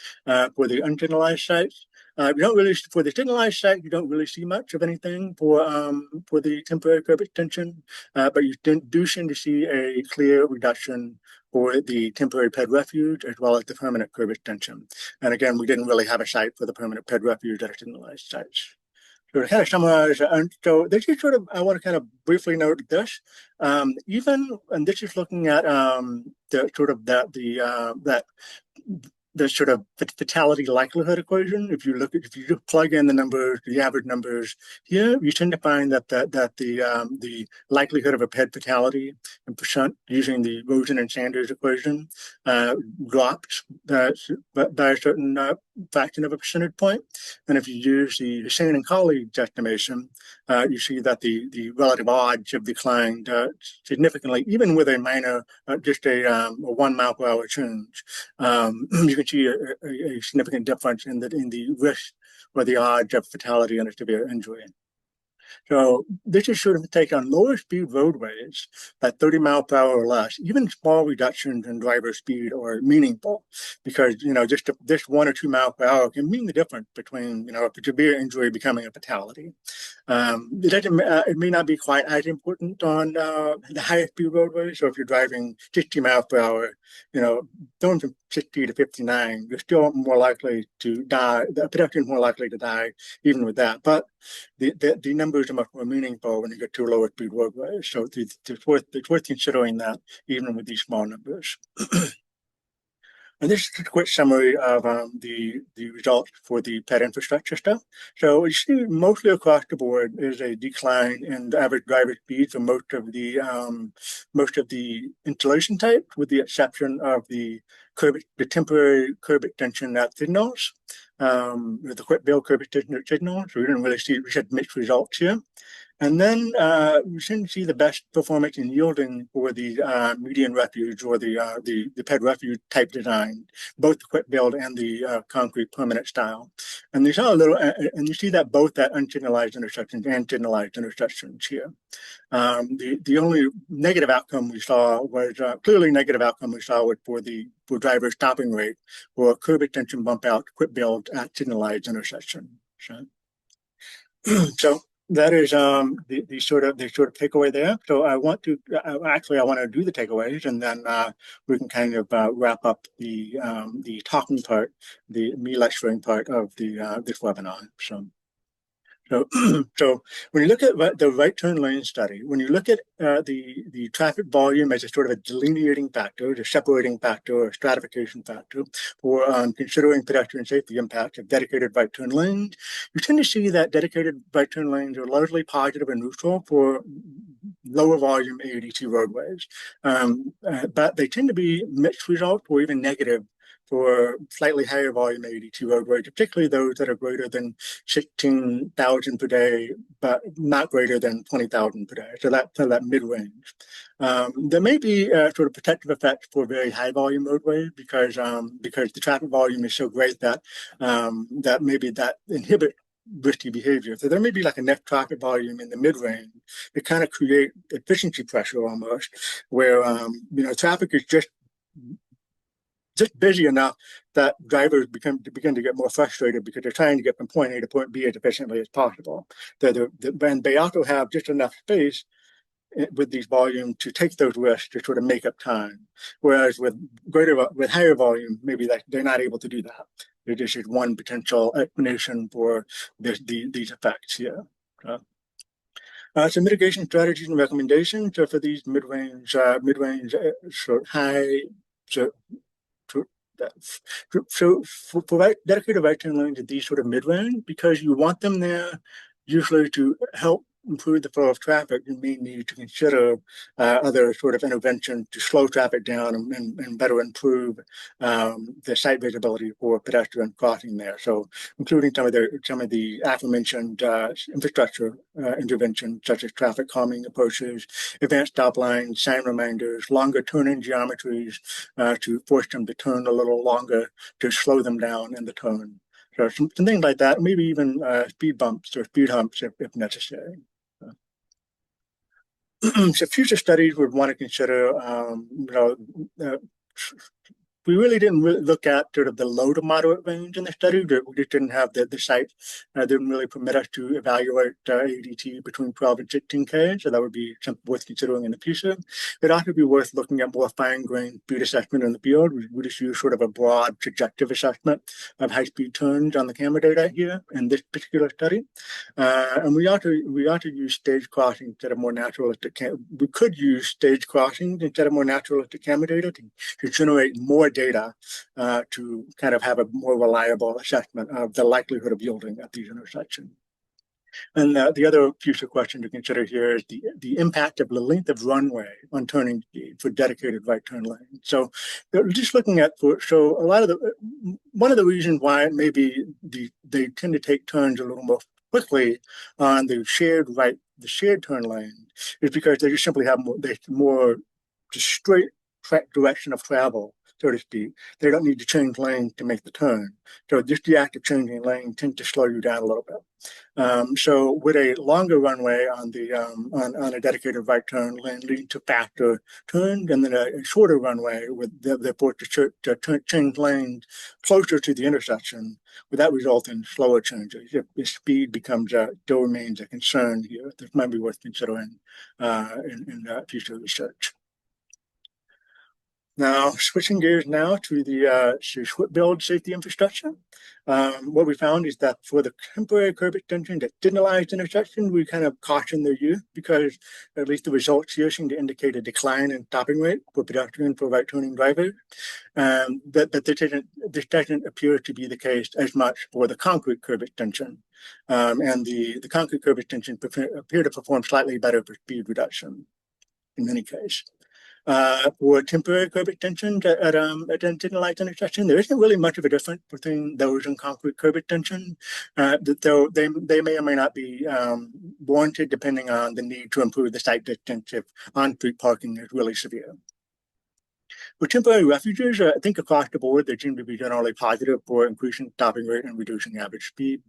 for the unsignalized sites. You don't really for the signalized site. You don't really see much of anything for the temporary curb extension, but you do seem to see a clear reduction for the temporary ped refuge as well as the permanent curb extension. And again, we didn't really have a site for the permanent ped refuge at our signalized sites. So to kind of summarize, so this is sort of, I want to kind of briefly note this. Even, and this is looking at the sort of that the sort of fatality likelihood equation. If you just plug in the numbers, the average numbers here, you tend to find that the likelihood of a ped fatality in percent using the Rosen and Sanders equation drops by a certain fraction of a percentage point. And if you use the Hussain and colleagues estimation, you see that the relative odds have declined significantly, even with a minor, just a 1 mile per hour change. You can see a significant difference in the risk or the odds of fatality and a severe injury. So this is sort of a take on lower speed roadways at 30 miles per hour or less. Even small reductions in driver speed are meaningful because, just this 1 or 2 miles per hour can mean the difference between, a severe injury becoming a fatality. It may not be quite as important on the highest speed roadways. So if you're driving 60 miles per hour, going from 60 to 59, you're still more likely to die. The pedestrian is more likely to die even with that. But the numbers are much more meaningful when you get to lower speed roadways. So it's worth considering that even with these small numbers. And this is a quick summary of the results for the ped infrastructure stuff. So you see mostly across the board is a decline in the average driver speed for most of the installation types, with the exception of the temporary curb extension at signals, the quick build curb extension at signals. So we didn't really see, we had mixed results here. And then we seem to see the best performance in yielding for the median refuge or the ped refuge type design, both the quick build and the concrete permanent style. And you saw and you see that both at unsignalized intersections and signalized intersections here. The only negative outcome we saw was clearly negative outcome we saw was for driver stopping rate for curb extension bump out quick build at signalized intersection. So that is the sort of takeaway there. So I want to do the takeaways, and then we can kind of wrap up the talking part, me lecturing part of this webinar. So when you look at the right turn lane study, when you look at the traffic volume as a sort of a delineating factor, the separating factor or stratification factor for considering pedestrian safety impact of dedicated right turn lanes, you tend to see that dedicated right turn lanes are largely positive and neutral for lower volume ADT roadways, but they tend to be mixed results or even negative for slightly higher volume ADT roadways, particularly those that are greater than 16,000 per day, but not greater than 20,000 per day. So that mid-range. There may be sort of protective effects for very high volume roadways because the traffic volume is so great that that inhibit risky behavior. So there may be like a net traffic volume in the mid-range that kind of create efficiency pressure almost, where traffic is just busy enough that drivers begin to get more frustrated because they're trying to get from point A to point B as efficiently as possible. And they also have just enough space with these volumes to take those risks to sort of make up time. Whereas with higher volume, maybe they're not able to do that this is one potential explanation for these effects here. So mitigation strategies and recommendations. So for these mid-range, short, high, so for dedicated right turn lanes at these sort of mid-range, because you want them there usually to help improve the flow of traffic, you may need to consider other sort of interventions to slow traffic down and better improve the site visibility for pedestrian crossing there. So, including some of the aforementioned infrastructure interventions such as traffic calming approaches, advanced stop lines, sign reminders, longer turn-in geometries to force them to turn a little longer to slow them down in the turn. So some things like that, maybe even speed bumps or speed humps if necessary. So future studies would want to consider, we really didn't look at sort of the low to moderate range in the study. We just didn't have the site didn't really permit us to evaluate ADT between 12 and 16K. So that would be something worth considering in the future. It'd also be worth looking at more fine-grained speed assessment in the field. We just use sort of a broad subjective assessment of high-speed turns on the camera data here in this particular study. And we ought to use stage crossing instead of more naturalistic. We could use stage crossings instead of more naturalistic camera data to generate more data to kind of have a more reliable assessment of the likelihood of yielding at these intersections. And the other future question to consider here is the impact of the length of runway on turning speed for dedicated right turn lanes. So just looking at, so a lot of one of the reasons why maybe they tend to take turns a little more quickly on the shared turn lane is because they just simply have more just straight direction of travel, so to speak. They don't need to change lane to make the turn. So just the act of changing lane tends to slow you down a little bit. So with a longer runway on the on a dedicated right turn lane leading to faster turns, and then a shorter runway with the force to change lanes closer to the intersection, would that result in slower changes? If speed still remains a concern here, this might be worth considering in future research. Now, switching gears now to the build safety infrastructure. What we found is that for the temporary curb extension that signalized intersection, we kind of cautioned their use because at least the results here seem to indicate a decline in stopping rate for pedestrian for right turning drivers. This doesn't appear to be the case as much for the concrete curb extension. And the concrete curb extension appear to perform slightly better for speed reduction in many cases. For temporary curb extensions at signalized intersection, there isn't really much of a difference between those and concrete curb extension. Though they may or may not be warranted depending on the need to improve the site distance if on-street parking is really severe. For temporary refuges, I think across the board, they seem to be generally positive for increasing stopping rate and reducing average speed.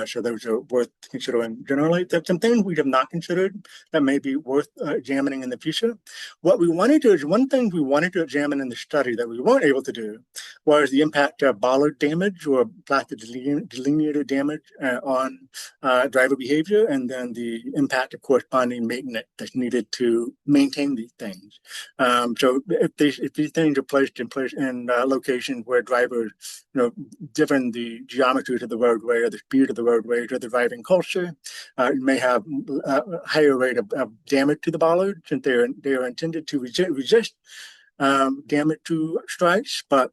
So those are worth considering generally. There's some things we have not considered that may be worth examining in the future. What we wanted to, one thing we wanted to examine in the study that we weren't able to do was the impact of bollard damage or plastic delineator damage on driver behavior, and then the impact of corresponding maintenance that's needed to maintain these things. So if these things are placed in locations where drivers, given the geometry of the roadway or the speed of the roadway or the driving culture, may have a higher rate of damage to the bollards, since they are intended to resist damage to strikes, but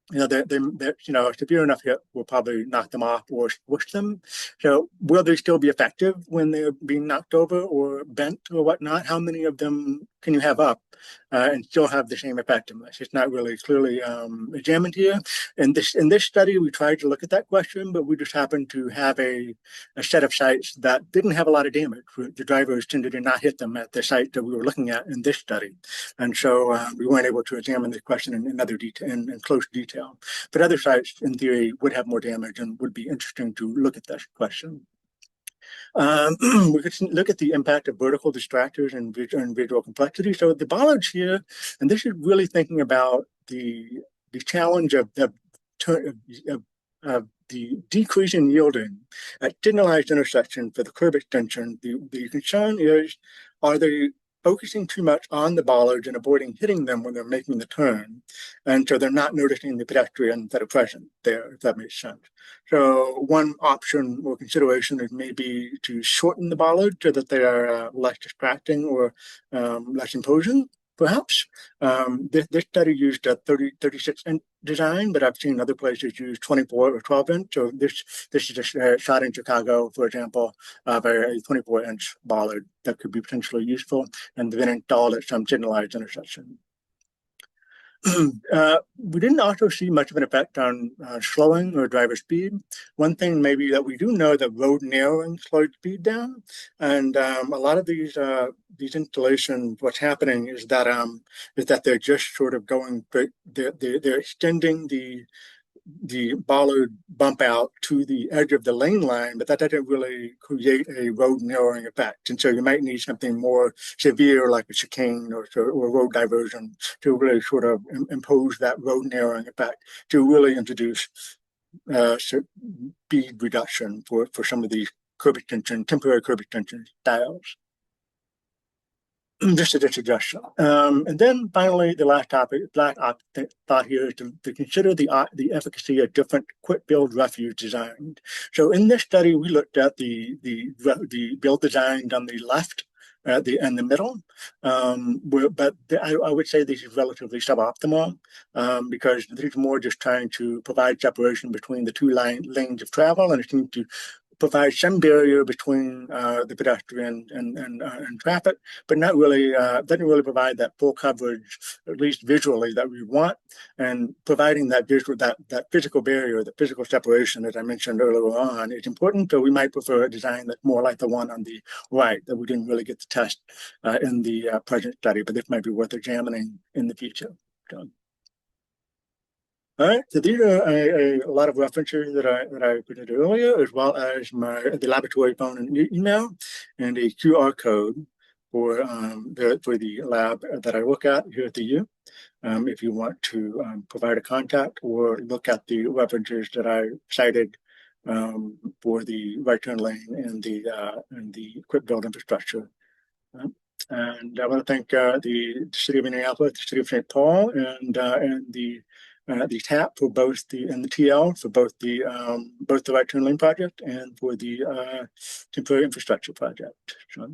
they're severe enough hit will probably knock them off or squish them. So will they still be effective when they're being knocked over or bent or whatnot? How many of them can you have up and still have the same effectiveness? It's not really clearly examined here. In this study, we tried to look at that question, but we just happened to have a set of sites that didn't have a lot of damage. The drivers tended to not hit them at the site that we were looking at in this study. And so we weren't able to examine this question in other detail, in close detail. But other sites, in theory, would have more damage and would be interesting to look at this question. We could look at the impact of vertical distractors and visual complexity. So the bollards here, and this is really thinking about the challenge of the decrease in yielding at signalized intersection for the curb extension. The concern is, are they focusing too much on the bollards and avoiding hitting them when they're making the turn. And so they're not noticing the pedestrians that are present there, if that makes sense. So one option or consideration is maybe to shorten the bollard so that they are less distracting or less imposing, perhaps. This study used a 36-inch design, but I've seen other places use 24 or 12-inch. So this is a shot in Chicago, for example, of a 24-inch bollard that could be potentially useful and then installed at some signalized intersection. We didn't also see much of an effect on slowing or driver speed. One thing maybe that we do know that road narrowing slowed speed down, and a lot of these installations, what's happening is that they're just sort of going, they're extending the bollard bump out to the edge of the lane line, but that doesn't really create a road narrowing effect. And so you might need something more severe like a chicane or road diversion to really sort of impose that road narrowing effect to really introduce speed reduction for some of these curb extension, temporary curb extension styles. Just a suggestion. And then finally, the last thought here is to consider the efficacy of different quick build refuge designs. So in this study, we looked at the build designs on the left and the middle, but I would say this is relatively suboptimal because this is more just trying to provide separation between the two lanes of travel, and it seems to provide some barrier between the pedestrian and traffic, but not really doesn't really provide that full coverage, at least visually, that we want. And providing that visual, that physical barrier, the physical separation, as I mentioned earlier on, is important. So we might prefer a design that's more like the one on the right that we didn't really get to test in the present study, but this might be worth examining in the future. So, all right, so these are a lot of references that I presented earlier, as well as the laboratory phone and email, and a QR code for the lab that I look at here at the U. If you want to provide a contact or look at the references that I cited for the right turn lane and the quick build infrastructure. And I want to thank the city of Minneapolis, the city of St. Paul, and the TAP for both and the TL for both the right turn lane project and for the temporary infrastructure project. So,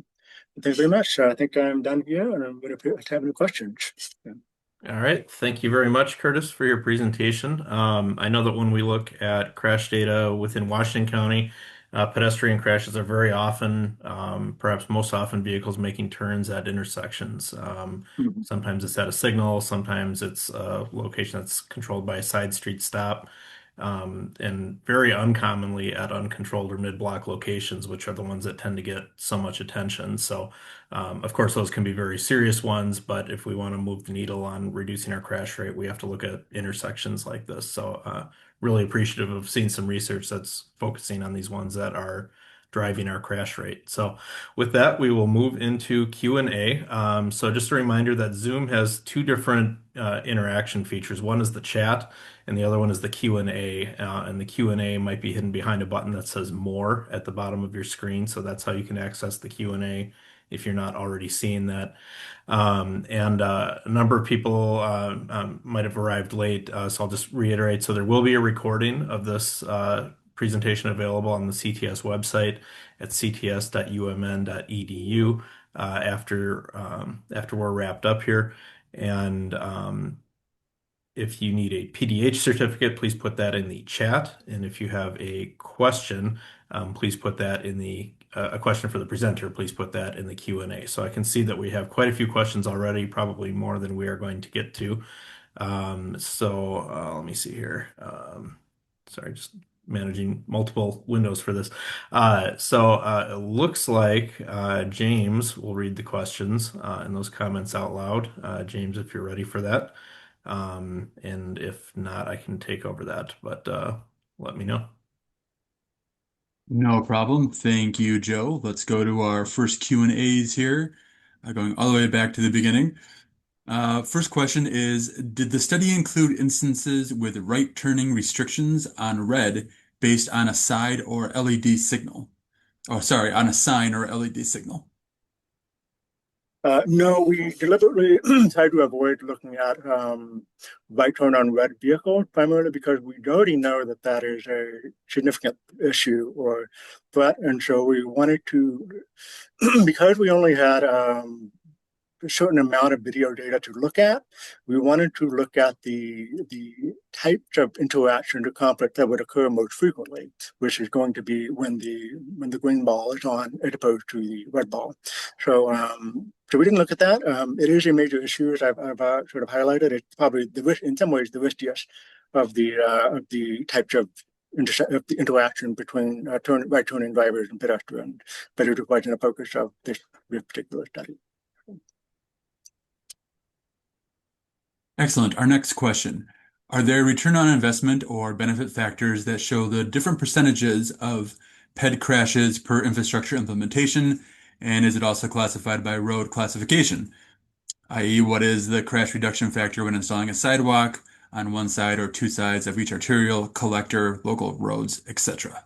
thanks very much. I think I'm done here, and I'm going to have any questions. Yeah. All right. Thank you very much, Curtis, for your presentation. I know that when we look at crash data within Washington County, pedestrian crashes are very often, perhaps most often, vehicles making turns at intersections. Mhm. Sometimes it's at a signal, sometimes it's a location that's controlled by a side street stop, and very uncommonly at uncontrolled or mid-block locations, which are the ones that tend to get so much attention. So, of course, those can be very serious ones, but if we want to move the needle on reducing our crash rate, we have to look at intersections like this. So, really appreciative of seeing some research that's focusing on these ones that are driving our crash rate. So with that, we will move into Q&A. So just a reminder that Zoom has two different interaction features. One is the chat, and the other one is the Q&A. And the Q&A might be hidden behind a button that says More at the bottom of your screen. So that's how you can access the Q&A if you're not already seeing that. And a number of people might have arrived late, so I'll just reiterate. So there will be a recording of this presentation available on the CTS website at cts.umn.edu after we're wrapped up here. And if you need a PDH certificate, please put that in the chat. And if you have a question, please put that in a question for the presenter, please put that in the Q&A. So I can see that we have quite a few questions already, probably more than we are going to get to. Let me see here. Sorry, just managing multiple windows for this. It looks like James will read the questions and those comments out loud. James, if you're ready for that. And if not, I can take over that, but let me know. No problem. Thank you, Joe. Let's go to our first Q&As here, going all the way back to the beginning. First question is, did the study include instances with right turning restrictions on red based on a side or LED signal? Oh, sorry, on a sign or LED signal. No, we deliberately try to avoid looking at right turn on red vehicles, primarily because we already know that that is a significant issue or threat. And so we wanted to, because we only had a certain amount of video data to look at. We wanted to look at the types of interaction or conflict that would occur most frequently, which is going to be when the green ball is on as opposed to the red ball. So we didn't look at that. It is a major issue, as I've sort of highlighted. It's probably in some ways the riskiest of the types of the interaction between right turning drivers and pedestrians, but it wasn't a focus of this particular study. Excellent. Our next question. Are there return on investment or benefit factors that show the different percentages of PED crashes per infrastructure implementation? And is it also classified by road classification? I.e., what is the crash reduction factor when installing a sidewalk on one side or two sides of each arterial, collector, local roads, etc.?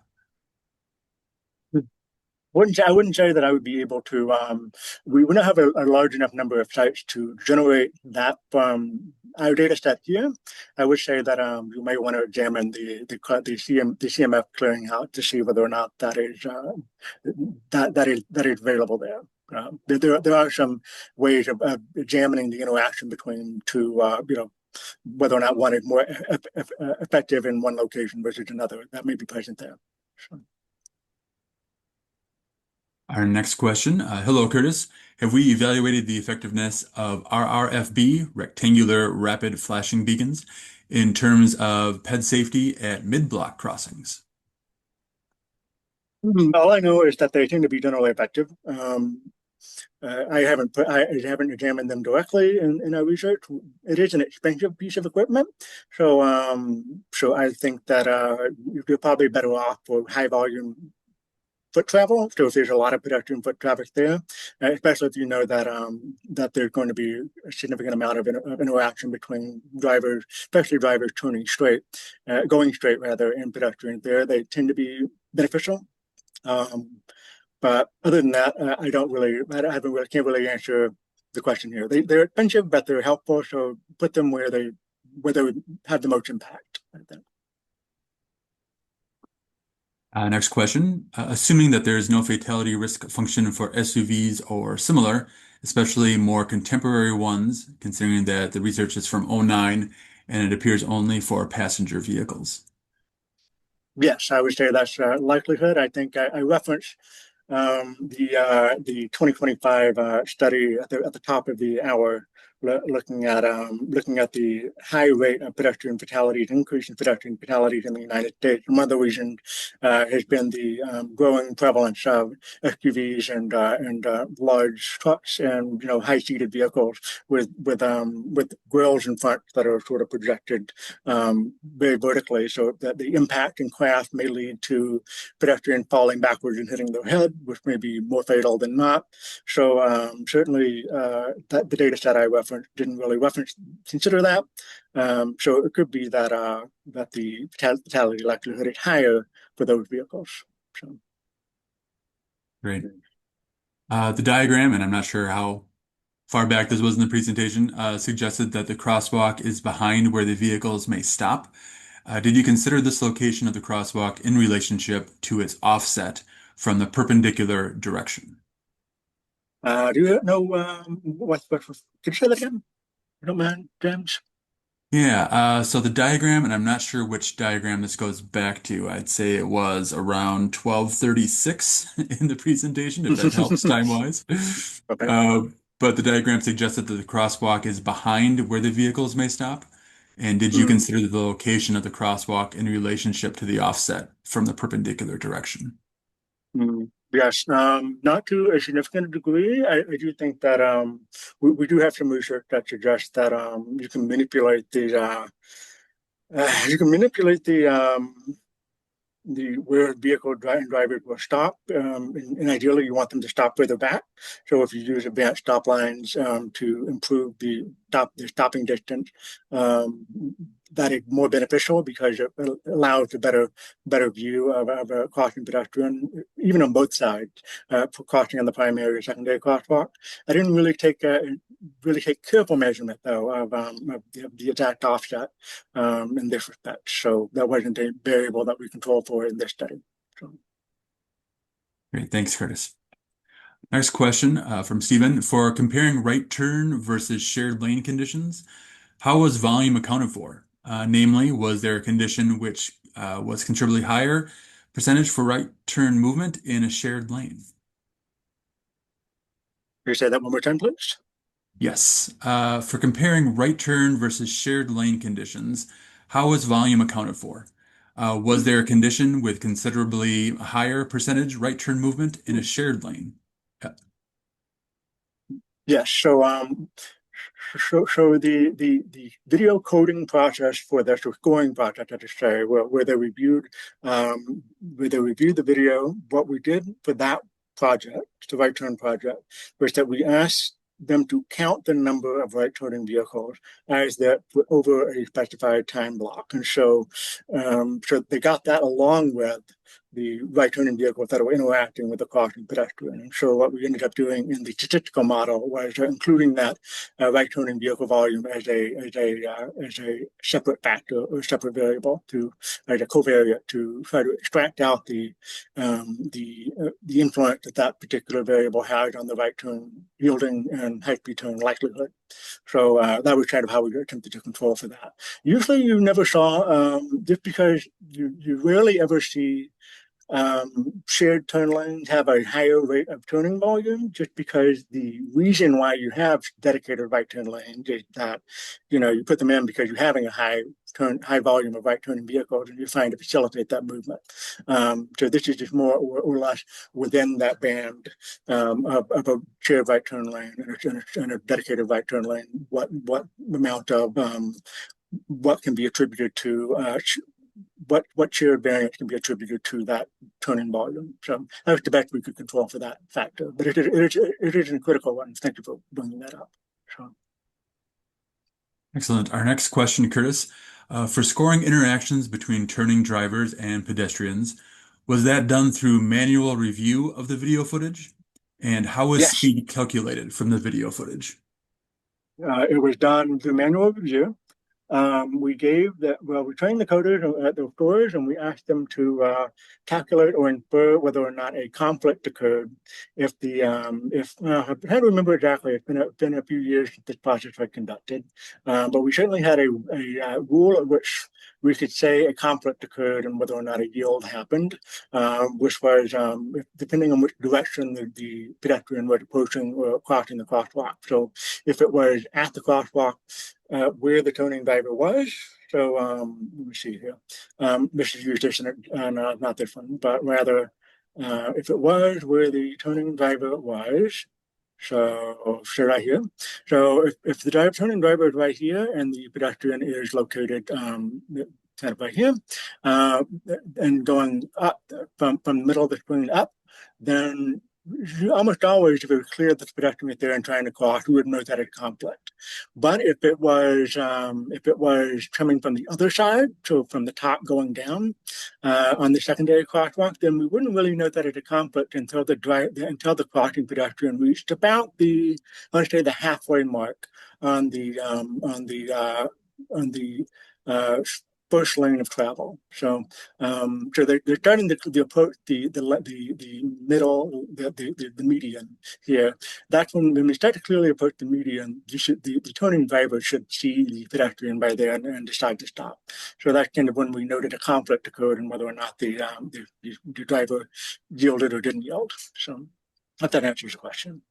I wouldn't say that I would be able to. We would not have a large enough number of sites to generate that from our data set here. I would say that you may want to examine the CMF clearinghouse to see whether or not that is that is available there. There are some ways of examining the interaction between two, whether or not one is more effective in one location versus another. That may be present there. So. Our next question. Hello, Curtis. Have we evaluated the effectiveness of RRFB, rectangular rapid flashing beacons, in terms of PED safety at mid-block crossings? All I know is that they tend to be generally effective. I haven't examined them directly in our research. It is an expensive piece of equipment, so I think that you're probably better off for high volume foot travel. So if there's a lot of pedestrian foot traffic there, especially if you know that there's going to be a significant amount of interaction between drivers, especially drivers going straight rather, and pedestrians there, they tend to be beneficial. But other than that, I can't really answer the question here. They're expensive, but they're helpful. So put them where they would have the most impact, I think. Next question. Assuming that there is no fatality risk function for SUVs or similar, especially more contemporary ones, considering that the research is from '09 and it appears only for passenger vehicles. Yes, I would say that's a likelihood. I think I referenced the 2025 study at the top of the hour, looking at the high rate of pedestrian fatalities, increase in pedestrian fatalities in the United States. And one of the reasons has been the growing prevalence of SUVs and large trucks and high-seated vehicles with grills in front that are sort of projected very vertically, so that the impact and crash may lead to pedestrians falling backwards and hitting their head, which may be more fatal than not. So certainly that the data set I referenced didn't really consider that. So it could be that the fatality likelihood is higher for those vehicles. So. Great. The diagram, and I'm not sure how far back this was in the presentation, suggested that the crosswalk is behind where the vehicles may stop. Did you consider this location of the crosswalk in relationship to its offset from the perpendicular direction? Do you know could you say that again? You don't mind, James? Yeah, so the diagram, and I'm not sure which diagram this goes back to. I'd say it was around 1236 in the presentation, if that helps time-wise. Okay. But the diagram suggested that the crosswalk is behind where the vehicles may stop. And did you Mm. consider the location of the crosswalk in relationship to the offset from the perpendicular direction? Yes, not to a significant degree. I do think that we do have some research that suggests that you can manipulate the the where drivers will stop, and ideally you want them to stop further back. So if you use advanced stop lines to improve the stopping distance, um, that is more beneficial because it allows a better view of a crossing pedestrian, even on both sides, for crossing on the primary or secondary crosswalk. I didn't really take careful measurement though of the exact offset in this respect. So that wasn't a variable that we controlled for in this study. So, Great. Thanks, Curtis. Next question from Stephen. For comparing right turn versus shared lane conditions, how was volume accounted for? Namely, was there a condition which was considerably higher percentage for right turn movement in a shared lane? can you say that one more time, please? Yes. For comparing right turn versus shared lane conditions, how was volume accounted for? Was there a condition with considerably higher percentage right turn movement in a shared lane? Yes. So the video coding process for this, or scoring process, I should say, where they reviewed the video. What we did for that project, the right turn project, was that we asked them to count the number of right turning vehicles as that over a specified time block, and so they got that along with the right turning vehicles that were interacting with the crossing pedestrian. And so what we ended up doing in the statistical model was including that right turning vehicle volume as a separate factor or separate variable to as a covariate to try to extract out the influence that that particular variable has on the right turn yielding and high speed turn likelihood. So that was kind of how we attempted to control for that. Usually, you never saw just because you rarely ever see shared turn lanes have a higher rate of turning volume just because the reason why you have dedicated right turn lanes is that you put them in because you're having a high volume of right turning vehicles and you're trying to facilitate that movement. So this is just more or less within that band of a shared right turn lane and a dedicated right turn lane. What amount of what can be attributed to what shared variance can be attributed to that turning volume. So that was the best we could control for that factor. But it is a critical one. Thank you for bringing that up. So, Excellent. Our next question, Curtis. For scoring interactions between turning drivers and pedestrians, was that done through manual review of the video footage? And how was yes, speed calculated from the video footage? it was done through manual review. We trained the coders at the stores and we asked them to calculate or infer whether or not a conflict occurred. I can't remember exactly, been a few years since this process was conducted, but we certainly had a rule at which we could say a conflict occurred and whether or not a yield happened, which was depending on which direction the pedestrian was approaching or crossing the crosswalk. So if it was at the crosswalk, where the turning driver was. So let me see here. This is used this not this one, but rather if it was where the turning driver was. So right here. So if the turning driver is right here and the pedestrian is located kind of right here, and going up from the middle of the screen up, then almost always, if it was clear that the pedestrian was there and trying to cross, we would know that it's conflict. But if it was coming from the other side, so from the top going down on the secondary crosswalk, then we wouldn't really know that it's a conflict until the crossing pedestrian reached about let's say the halfway mark on the first lane of travel. So they're starting to approach the middle, the median here. That's when we start to clearly approach the median. The turning driver should see the pedestrian by there and decide to stop. So that's kind of when we noted a conflict occurred and whether or not the driver yielded or didn't yield. So, if that answers the question.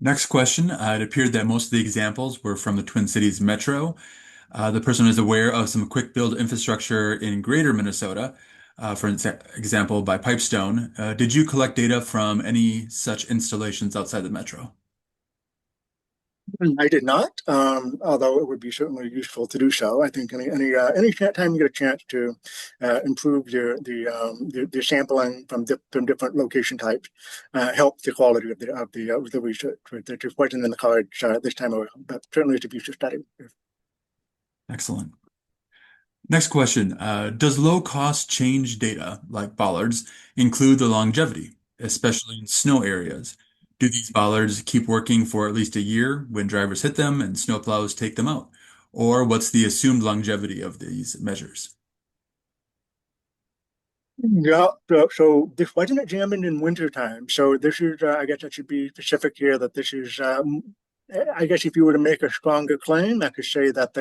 Next question. It appeared that most of the examples were from the Twin Cities Metro. The person is aware of some quick build infrastructure in greater Minnesota, for example, by Pipestone. Did you collect data from any such installations outside the metro? I did not, although it would be certainly useful to do so. I think any time you get a chance to improve the sampling from different location types helps the quality of the research. Right? That just wasn't in the cards this time around, but certainly it's a future study. Excellent. Next question. Does low-cost change data, like bollards, include the longevity, especially in snow areas? Do these bollards keep working for at least a year when drivers hit them and snowplows take them out? Or what's the assumed longevity of these measures? Yeah, so this wasn't examined in winter time. So this is, I guess I should be specific here that this is, I guess if you were to make a stronger claim, I could say that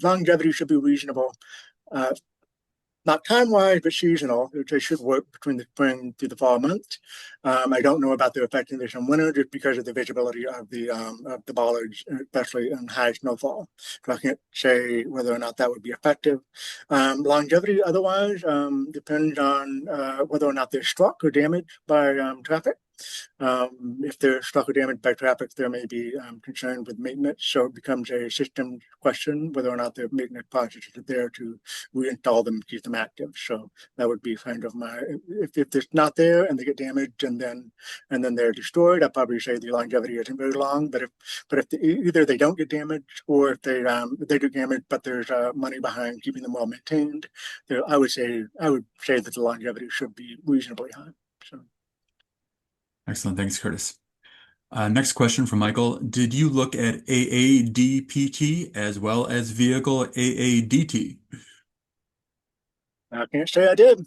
longevity should be reasonable, uh, not time-wise, but seasonal. They should work between the spring through the fall months. I don't know about their effectiveness in winter just because of the visibility of the bollards, especially in high snowfall. So I can't say whether or not that would be effective. Longevity otherwise depends on whether or not they're struck or damaged by traffic. If they're struck or damaged by traffic, there may be concern with maintenance. So it becomes a system question whether or not the maintenance processes are there to reinstall them, keep them active. So that would be kind of my, if it's not there and they get damaged and then they're destroyed, I'd probably say the longevity isn't very long. But if either they don't get damaged or if they do damage, but there's money behind keeping them well maintained, I would say that the longevity should be reasonably high. So. Excellent. Thanks, Curtis. Next question from Michael. Did you look at AADPT as well as vehicle AADT? I can't say I did.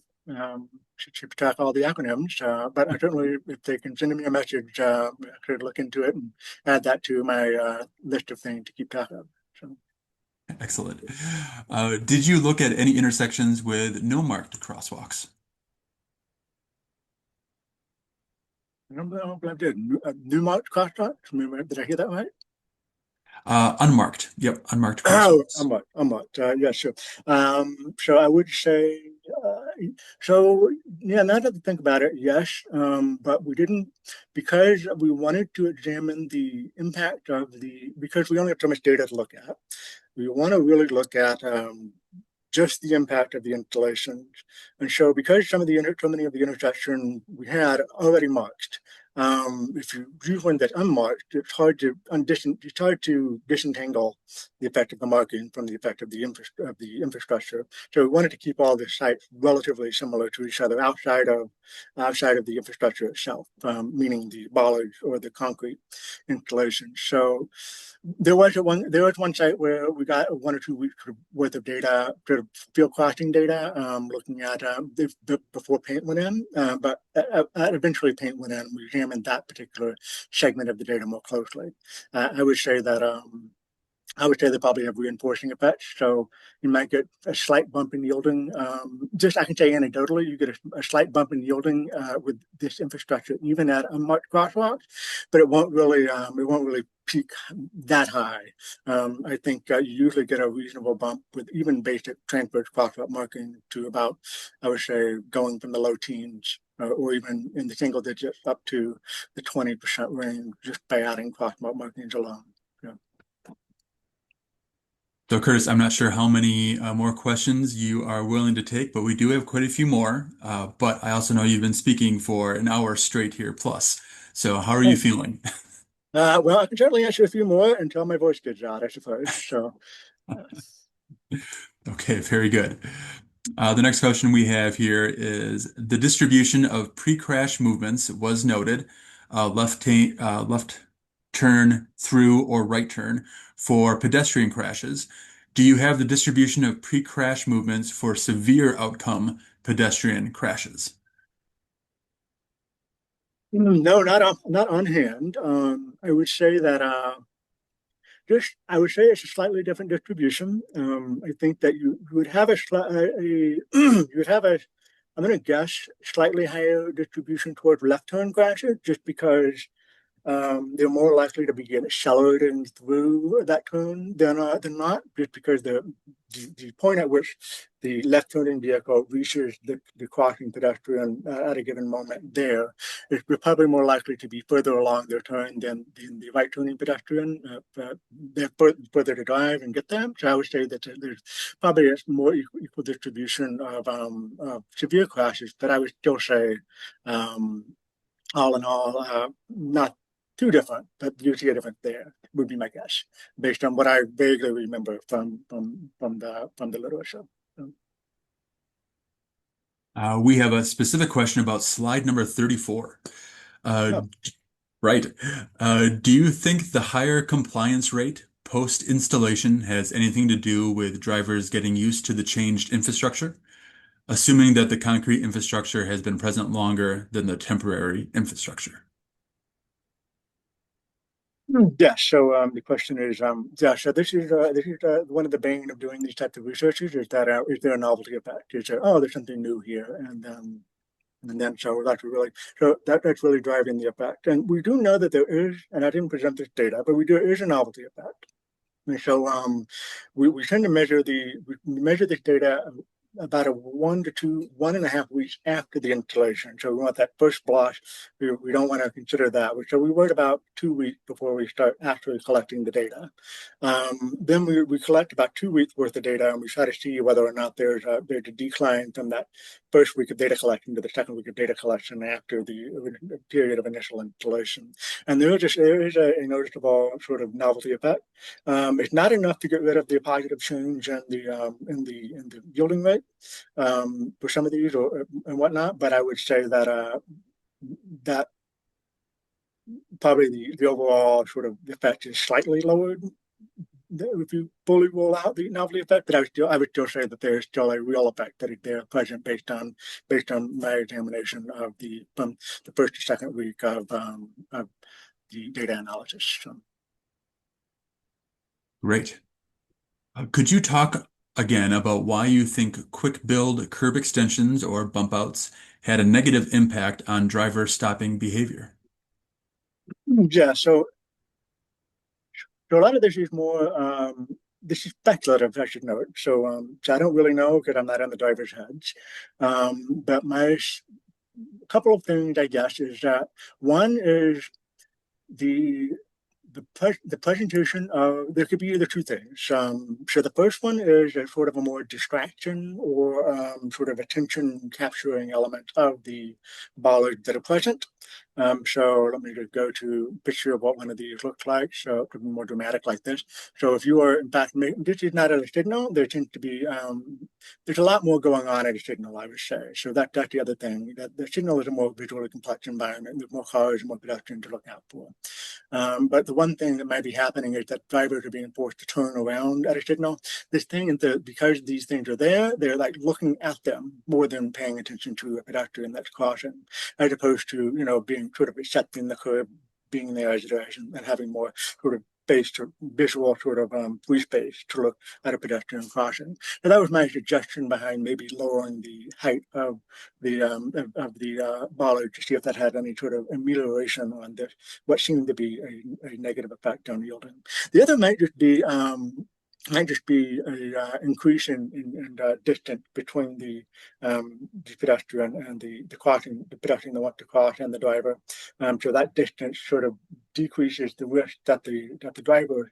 Should keep track of all the acronyms, but I certainly, if they can send me a message, I could look into it and add that to my list of things to keep track of. So, Excellent. Did you look at any intersections with no marked crosswalks? I don't know if I did. Newmark crosstalk. Did I hear that right? Unmarked. Yep, unmarked Oh, crosswalks. I'm not. Yeah, sure. So I would say, so yeah, now that I think about it, yes. But we didn't, because we wanted to examine the impact because we only have so much data to look at. We want to really look at just the impact of the installations. And so because so many of the intersections we had already marked, if you use one that's unmarked, it's hard to disentangle the effect of the marking from the effect of the infrastructure. So we wanted to keep all the sites relatively similar to each other outside of the infrastructure itself, meaning the bollards or the concrete installation. So there was one site where we got 1 or 2 weeks worth of data, sort of field crossing data, looking at before paint went in. But eventually paint went in. We examined that particular segment of the data more closely. I would say that they probably have reinforcing effects. So you might get a slight bump in yielding. I can say anecdotally, you get a slight bump in yielding with this infrastructure, even at unmarked crosswalks, but it won't really peak that high. I think you usually get a reasonable bump with even basic transverse crosswalk marking to about, I would say, going from the low teens or even in the single digits up to the 20% range just by adding crosswalk markings alone. Yeah. So, Curtis, I'm not sure how many more questions you are willing to take, but we do have quite a few more. But I also know you've been speaking for an hour straight here plus. So, how are you feeling? Well, I can certainly answer a few more until my voice gives out, I suppose. So, uh, Okay, very good. The next question we have here is the distribution of pre-crash movements was noted, left turn through or right turn for pedestrian crashes. Do you have the distribution of pre-crash movements for severe outcome pedestrian crashes? no, not on hand. I would say that I would say it's a slightly different distribution. I think that you would have you would have I'm going to guess slightly higher distribution towards left turn crashes, just because they're more likely to be accelerating through that turn than not, just because the point at which the left turning vehicle reaches the crossing pedestrian at a given moment there is probably more likely to be further along their turn than the right turning pedestrian. They're further to drive and get them. So I would say that there's probably a more equal distribution of severe crashes, but I would still say um, all in all, not too different, but you see a difference there would be my guess, based on what I vaguely remember from the literature. We have a specific question about slide number 34. Uh, Oh, right. Do you think the higher compliance rate post-installation has anything to do with drivers getting used to the changed infrastructure, assuming that the concrete infrastructure has been present longer than the temporary infrastructure? yeah. So the question is, yeah. So this is one of the bane of doing these types of researches is that is there a novelty effect? Is there there's something new here, and then so that's really that's really driving the effect. And we do know that there is, and I didn't present this data, but we do there is a novelty effect. And so we tend to we measure this data about a 1.5 weeks after the installation. So we want that first blush. We don't want to consider that. So we wait about 2 weeks before we start actually collecting the data. Then we collect about 2 weeks worth of data and we try to see whether or not there's a decline from that first week of data collection to the second week of data collection after the period of initial installation. And there is a noticeable sort of novelty effect. It's not enough to get rid of the positive change in the yielding rate for some of these or and whatnot. But I would say that that probably the overall sort of effect is slightly lowered if you fully roll out the novelty effect. But I would still say that there's still a real effect that is there present based on my examination of the from the first to second week of the data analysis. So. Great. Could you talk again about why you think quick build curb extensions or bump outs had a negative impact on driver stopping behavior? Yeah, so a lot of this is more this is speculative, I should note. So I don't really know because I'm not on the driver's heads. But my couple of things, I guess, is that one is the the presentation of there could be either two things. So the first one is a sort of a more distraction or sort of attention capturing element of the bollards that are present. So let me just go to a picture of what one of these looks like. So it could be more dramatic like this. So if you are in fact making this is not a signal, there tends to be there's a lot more going on at a signal, I would say. So that's the other thing. That the signal is a more visually complex environment. There's more cars and more pedestrians to look out for. But the one thing that might be happening is that drivers are being forced to turn around at a signal. This thing, because these things are there, they're like looking at them more than paying attention to a pedestrian that's crossing, as opposed to, being sort of accepting the curb, being there as it is, and having more sort of space to visual sort of free space to look at a pedestrian crossing. So that was my suggestion behind maybe lowering the height of the bollard to see if that had any sort of amelioration on this what seemed to be a negative effect on yielding. The other might just be a increase in distance between the pedestrian and the pedestrian that wants to cross and the driver. So that distance sort of decreases the risk that the driver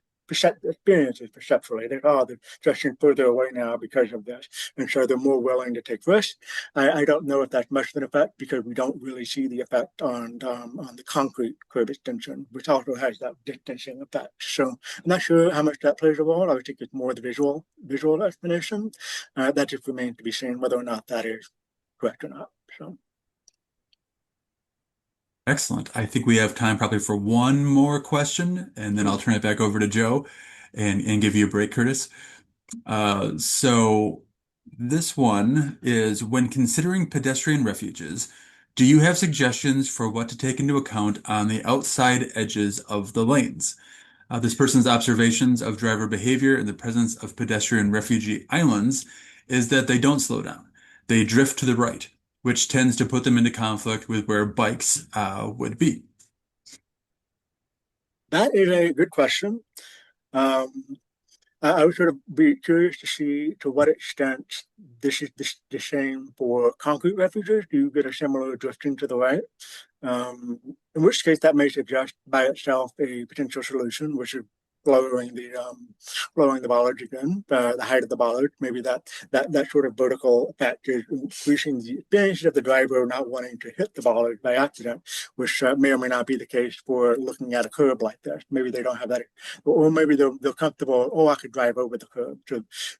experiences perceptually. They're stretching further away now because of this. And so they're more willing to take risks. I don't know if that's much of an effect because we don't really see the effect on the concrete curb extension, which also has that distancing effect. So I'm not sure how much that plays a role. I would think it's more the visual explanation. That just remains to be seen whether or not that is correct or not. So. Excellent. I think we have time probably for one more question, and then I'll turn it back over to Joe and give you a break, Curtis. So this one is when considering pedestrian refuges, do you have suggestions for what to take into account on the outside edges of the lanes? This person's observations of driver behavior in the presence of pedestrian refugee islands is that they don't slow down. They drift to the right, which tends to put them into conflict with where bikes would be. That is a good question. Um, I would sort of be curious to see to what extent this the same for concrete refuges. Do you get a similar drifting to the right? In which case, that may suggest by itself a potential solution, which is lowering the bollard again, the height of the bollard. Maybe that sort of vertical effect is increasing the experience of the driver not wanting to hit the bollard by accident, which may or may not be the case for looking at a curb like this. Maybe they don't have that, or maybe they're comfortable. Oh, I could drive over the curb.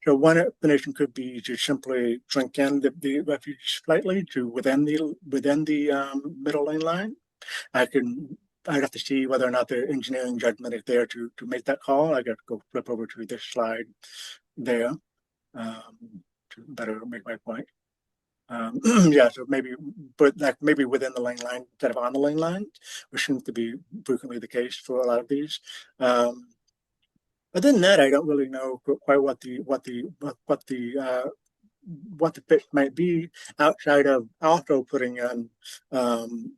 So one explanation could be to simply shrink in the refuge slightly to within the middle lane line. I can I'd have to see whether or not the engineering judgment is there to make that call. I got to go flip over to this slide there to better make my point. Yeah, so maybe, but like maybe within the lane line instead of on the lane line, which seems to be frequently the case for a lot of these. Um, Other than that, I don't really know quite what the fix might be outside of also putting in um,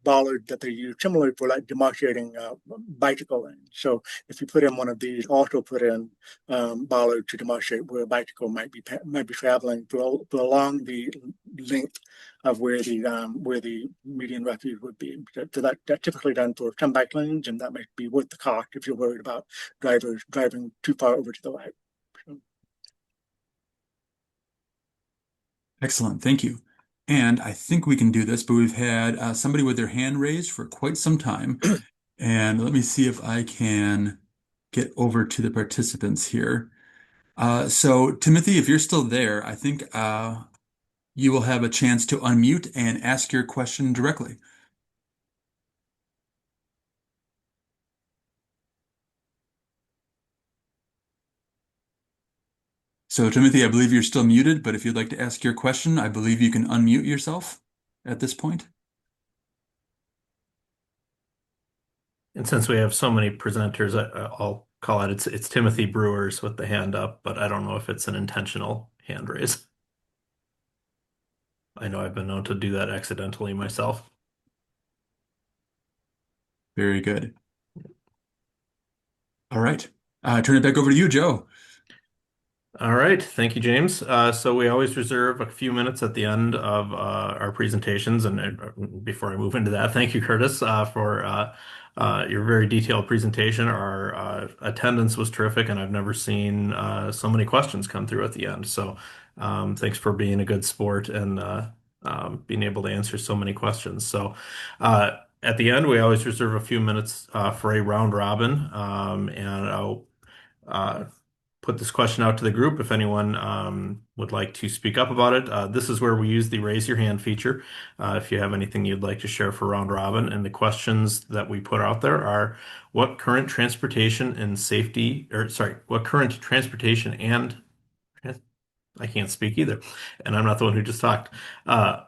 bollards that they use similarly for like demarcating bicycle lanes. So if you put in one of these, also put in bollards to demarcate where a bicycle might be traveling to along the length of where the median refuge would be. So that's typically done for some bike lanes, and that might be worth the cost if you're worried about drivers driving too far over to the right. So, Excellent, thank you. And I think we can do this, but we've had somebody with their hand raised for quite some time. And let me see if I can get over to the participants here. So, Timothy, if you're still there, I think you will have a chance to unmute and ask your question directly. So, Timothy, I believe you're still muted, but if you'd like to ask your question, I believe you can unmute yourself at this point. And since we have so many presenters, I'll call it it's Timothy Brewers with the hand up, but I don't know if it's an intentional hand raise. I know I've been known to do that accidentally myself. Very good. All right. Turn it back over to you, Joe. All right. Thank you, James. So we always reserve a few minutes at the end of our presentations. And before I move into that, thank you, Curtis, for your very detailed presentation. Our attendance was terrific, and I've never seen so many questions come through at the end. So thanks for being a good sport and being able to answer so many questions. So at the end, we always reserve a few minutes for a round robin, and I'll uh, put this question out to the group if anyone would like to speak up about it. This is where we use the raise your hand feature. If you have anything you'd like to share for round robin, and the questions that we put out there are what current transportation and safety, or sorry, what current transportation and I can't speak either, and I'm not the one who just talked.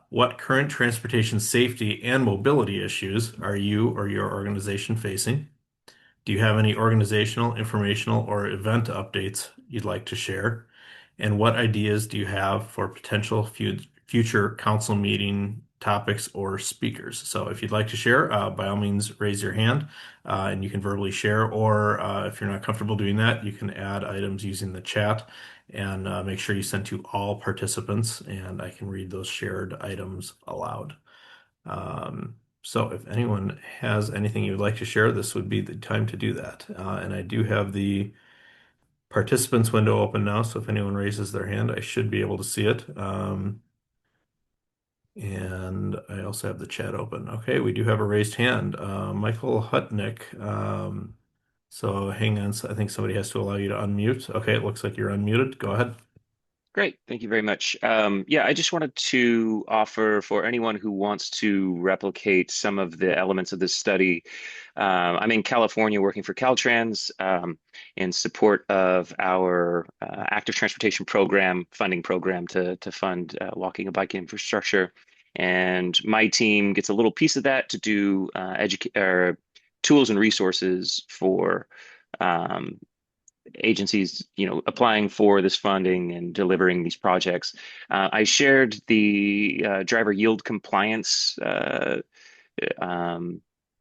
What current transportation safety and mobility issues are you or your organization facing? Do you have any organizational, informational, or event updates you'd like to share? And what ideas do you have for potential future council meeting topics or speakers? So if you'd like to share, by all means, raise your hand and you can verbally share. Or if you're not comfortable doing that, you can add items using the chat and make sure you send to all participants and I can read those shared items aloud. So if anyone has anything you would like to share, this would be the time to do that. And I do have the participants window open now, so if anyone raises their hand, I should be able to see it. And I also have the chat open. Okay, we do have a raised hand. Michael Hutnick. So hang on, I think somebody has to allow you to unmute. Okay, it looks like you're unmuted. Go ahead. Great. Thank you very much. Yeah, I just wanted to offer for anyone who wants to replicate some of the elements of this study. I'm in California working for Caltrans in support of our active transportation program, funding program to fund walking and biking infrastructure. And my team gets a little piece of that to do tools and resources for agencies, applying for this funding and delivering these projects. I shared the driver yield compliance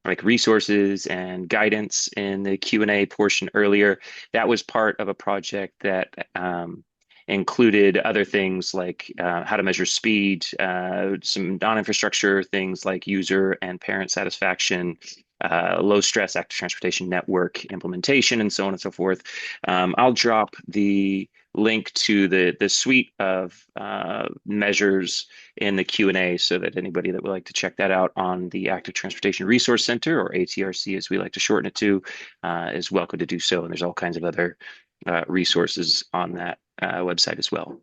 like resources and guidance in the Q&A portion earlier. That was part of a project that included other things like how to measure speed, some non-infrastructure things like user and parent satisfaction, low stress active transportation network implementation, and so on and so forth. I'll drop the link to the suite of measures in the Q&A so that anybody that would like to check that out on the Active Transportation Resource Center, or ATRC as we like to shorten it to, is welcome to do so. And there's all kinds of other resources on that website as well.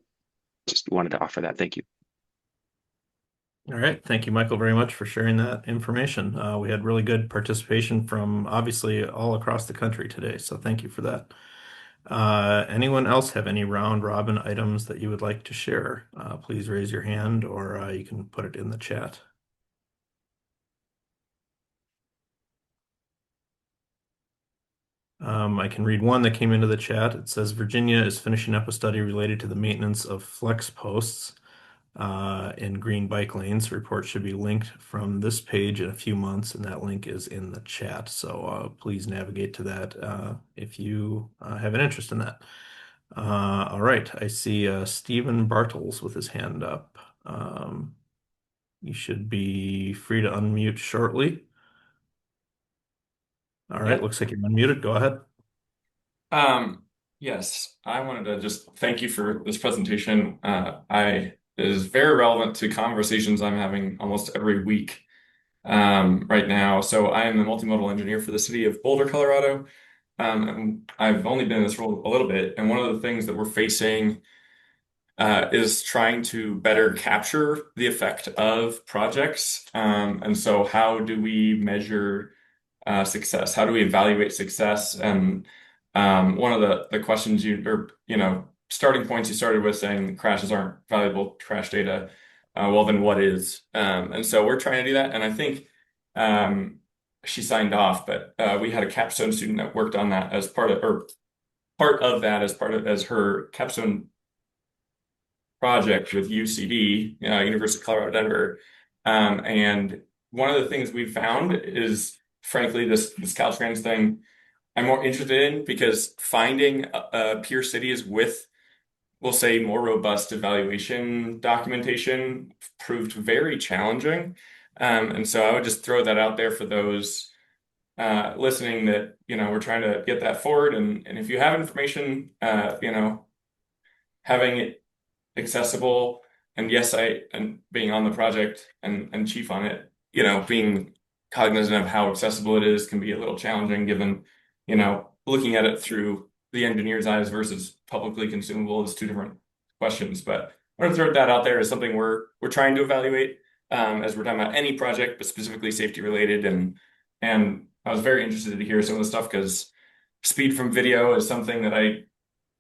Just wanted to offer that. Thank you. All right. Thank you, Michael, very much for sharing that information. We had really good participation from obviously all across the country today, so thank you for that. Anyone else have any round robin items that you would like to share? Please raise your hand or you can put it in the chat. I can read one that came into the chat. It says Virginia is finishing up a study related to the maintenance of flex posts in green bike lanes. Report should be linked from this page in a few months, and that link is in the chat. So please navigate to that if you have an interest in that. All right, I see Stephen Bartels with his hand up. You should be free to unmute shortly. All right, Yeah. looks like you're unmuted. Go ahead. Yes, I wanted to just thank you for this presentation. It is very relevant to conversations I'm having almost every week right now. So I am the multimodal engineer for the city of Boulder, Colorado. And I've only been in this role a little bit, and one of the things that we're facing is trying to better capture the effect of projects. And so how do we measure success? How do we evaluate success? And one of the questions starting points you started with saying crashes aren't valuable crash data. Well, then what is? And so we're trying to do that. And I think she signed off, but we had a capstone student that worked on that as part of that as her capstone project with UCD, University of Colorado Denver. And one of the things we found is, frankly, this Caltrans thing I'm more interested in, because finding peer cities with, we'll say, more robust evaluation documentation proved very challenging. And so I would just throw that out there for those listening that, we're trying to get that forward. And if you have information, having it accessible, and yes, and being on the project and chief on it, being cognizant of how accessible it is can be a little challenging given, looking at it through the engineer's eyes versus publicly consumable is two different questions. But I'm going to throw that out there as something we're trying to evaluate as we're talking about any project, but specifically safety related. And I was very interested to hear some of the stuff, because speed from video is something that I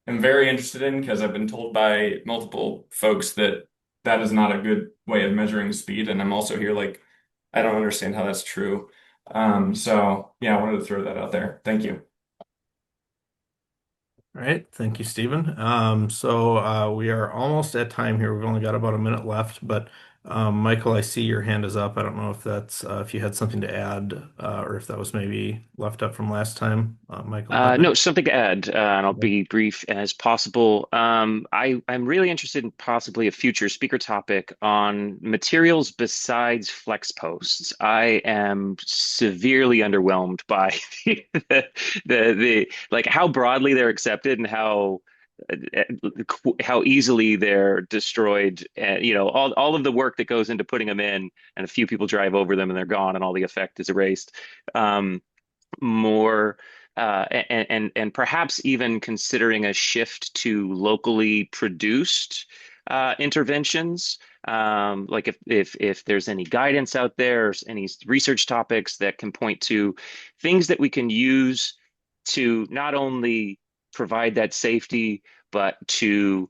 am very interested in, because I've been told by multiple folks that that is not a good way of measuring speed. And I'm also here like, I don't understand how that's true. So yeah, I wanted to throw that out there. Thank you. All right, thank you, Stephen. So we are almost at time here. We've only got about a minute left, but Michael, I see your hand is up. I don't know if that's if you had something to add or if that was maybe left up from last time. Michael, go ahead. No, something to add, and I'll be brief as possible. I'm really interested in possibly a future speaker topic on materials besides flex posts. I am severely underwhelmed by the like how broadly they're accepted and how easily they're destroyed. And all of the work that goes into putting them in, and a few people drive over them and they're gone, and all the effect is erased. More and perhaps even considering a shift to locally produced interventions. Like if there's any guidance out there, or any research topics that can point to things that we can use to not only provide that safety, but to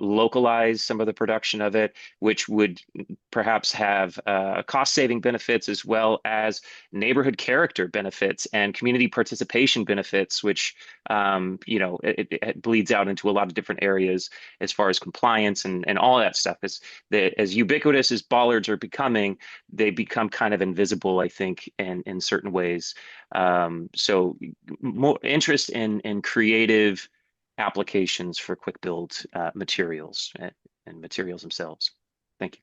localize some of the production of it, which would perhaps have cost-saving benefits as well as neighborhood character benefits and community participation benefits, which it bleeds out into a lot of different areas as far as compliance and all that stuff. As ubiquitous as bollards are becoming, they become kind of invisible, I think, in certain ways. So more interest in creative applications for quick build materials and materials themselves. Thank you.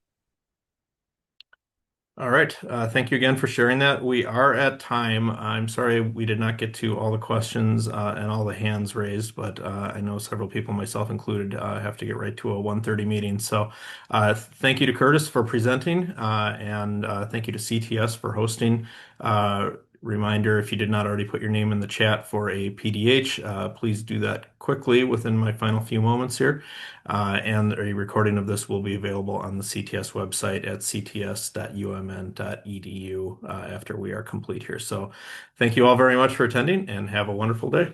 All right. Thank you again for sharing that. We are at time. I'm sorry we did not get to all the questions and all the hands raised, but I know several people, myself included, have to get right to a 1:30 meeting. So thank you to Curtis for presenting and thank you to CTS for hosting. Reminder, if you did not already put your name in the chat for a PDH, please do that quickly within my final few moments here. And a recording of this will be available on the CTS website at cts.umn.edu after we are complete here. So thank you all very much for attending and have a wonderful day.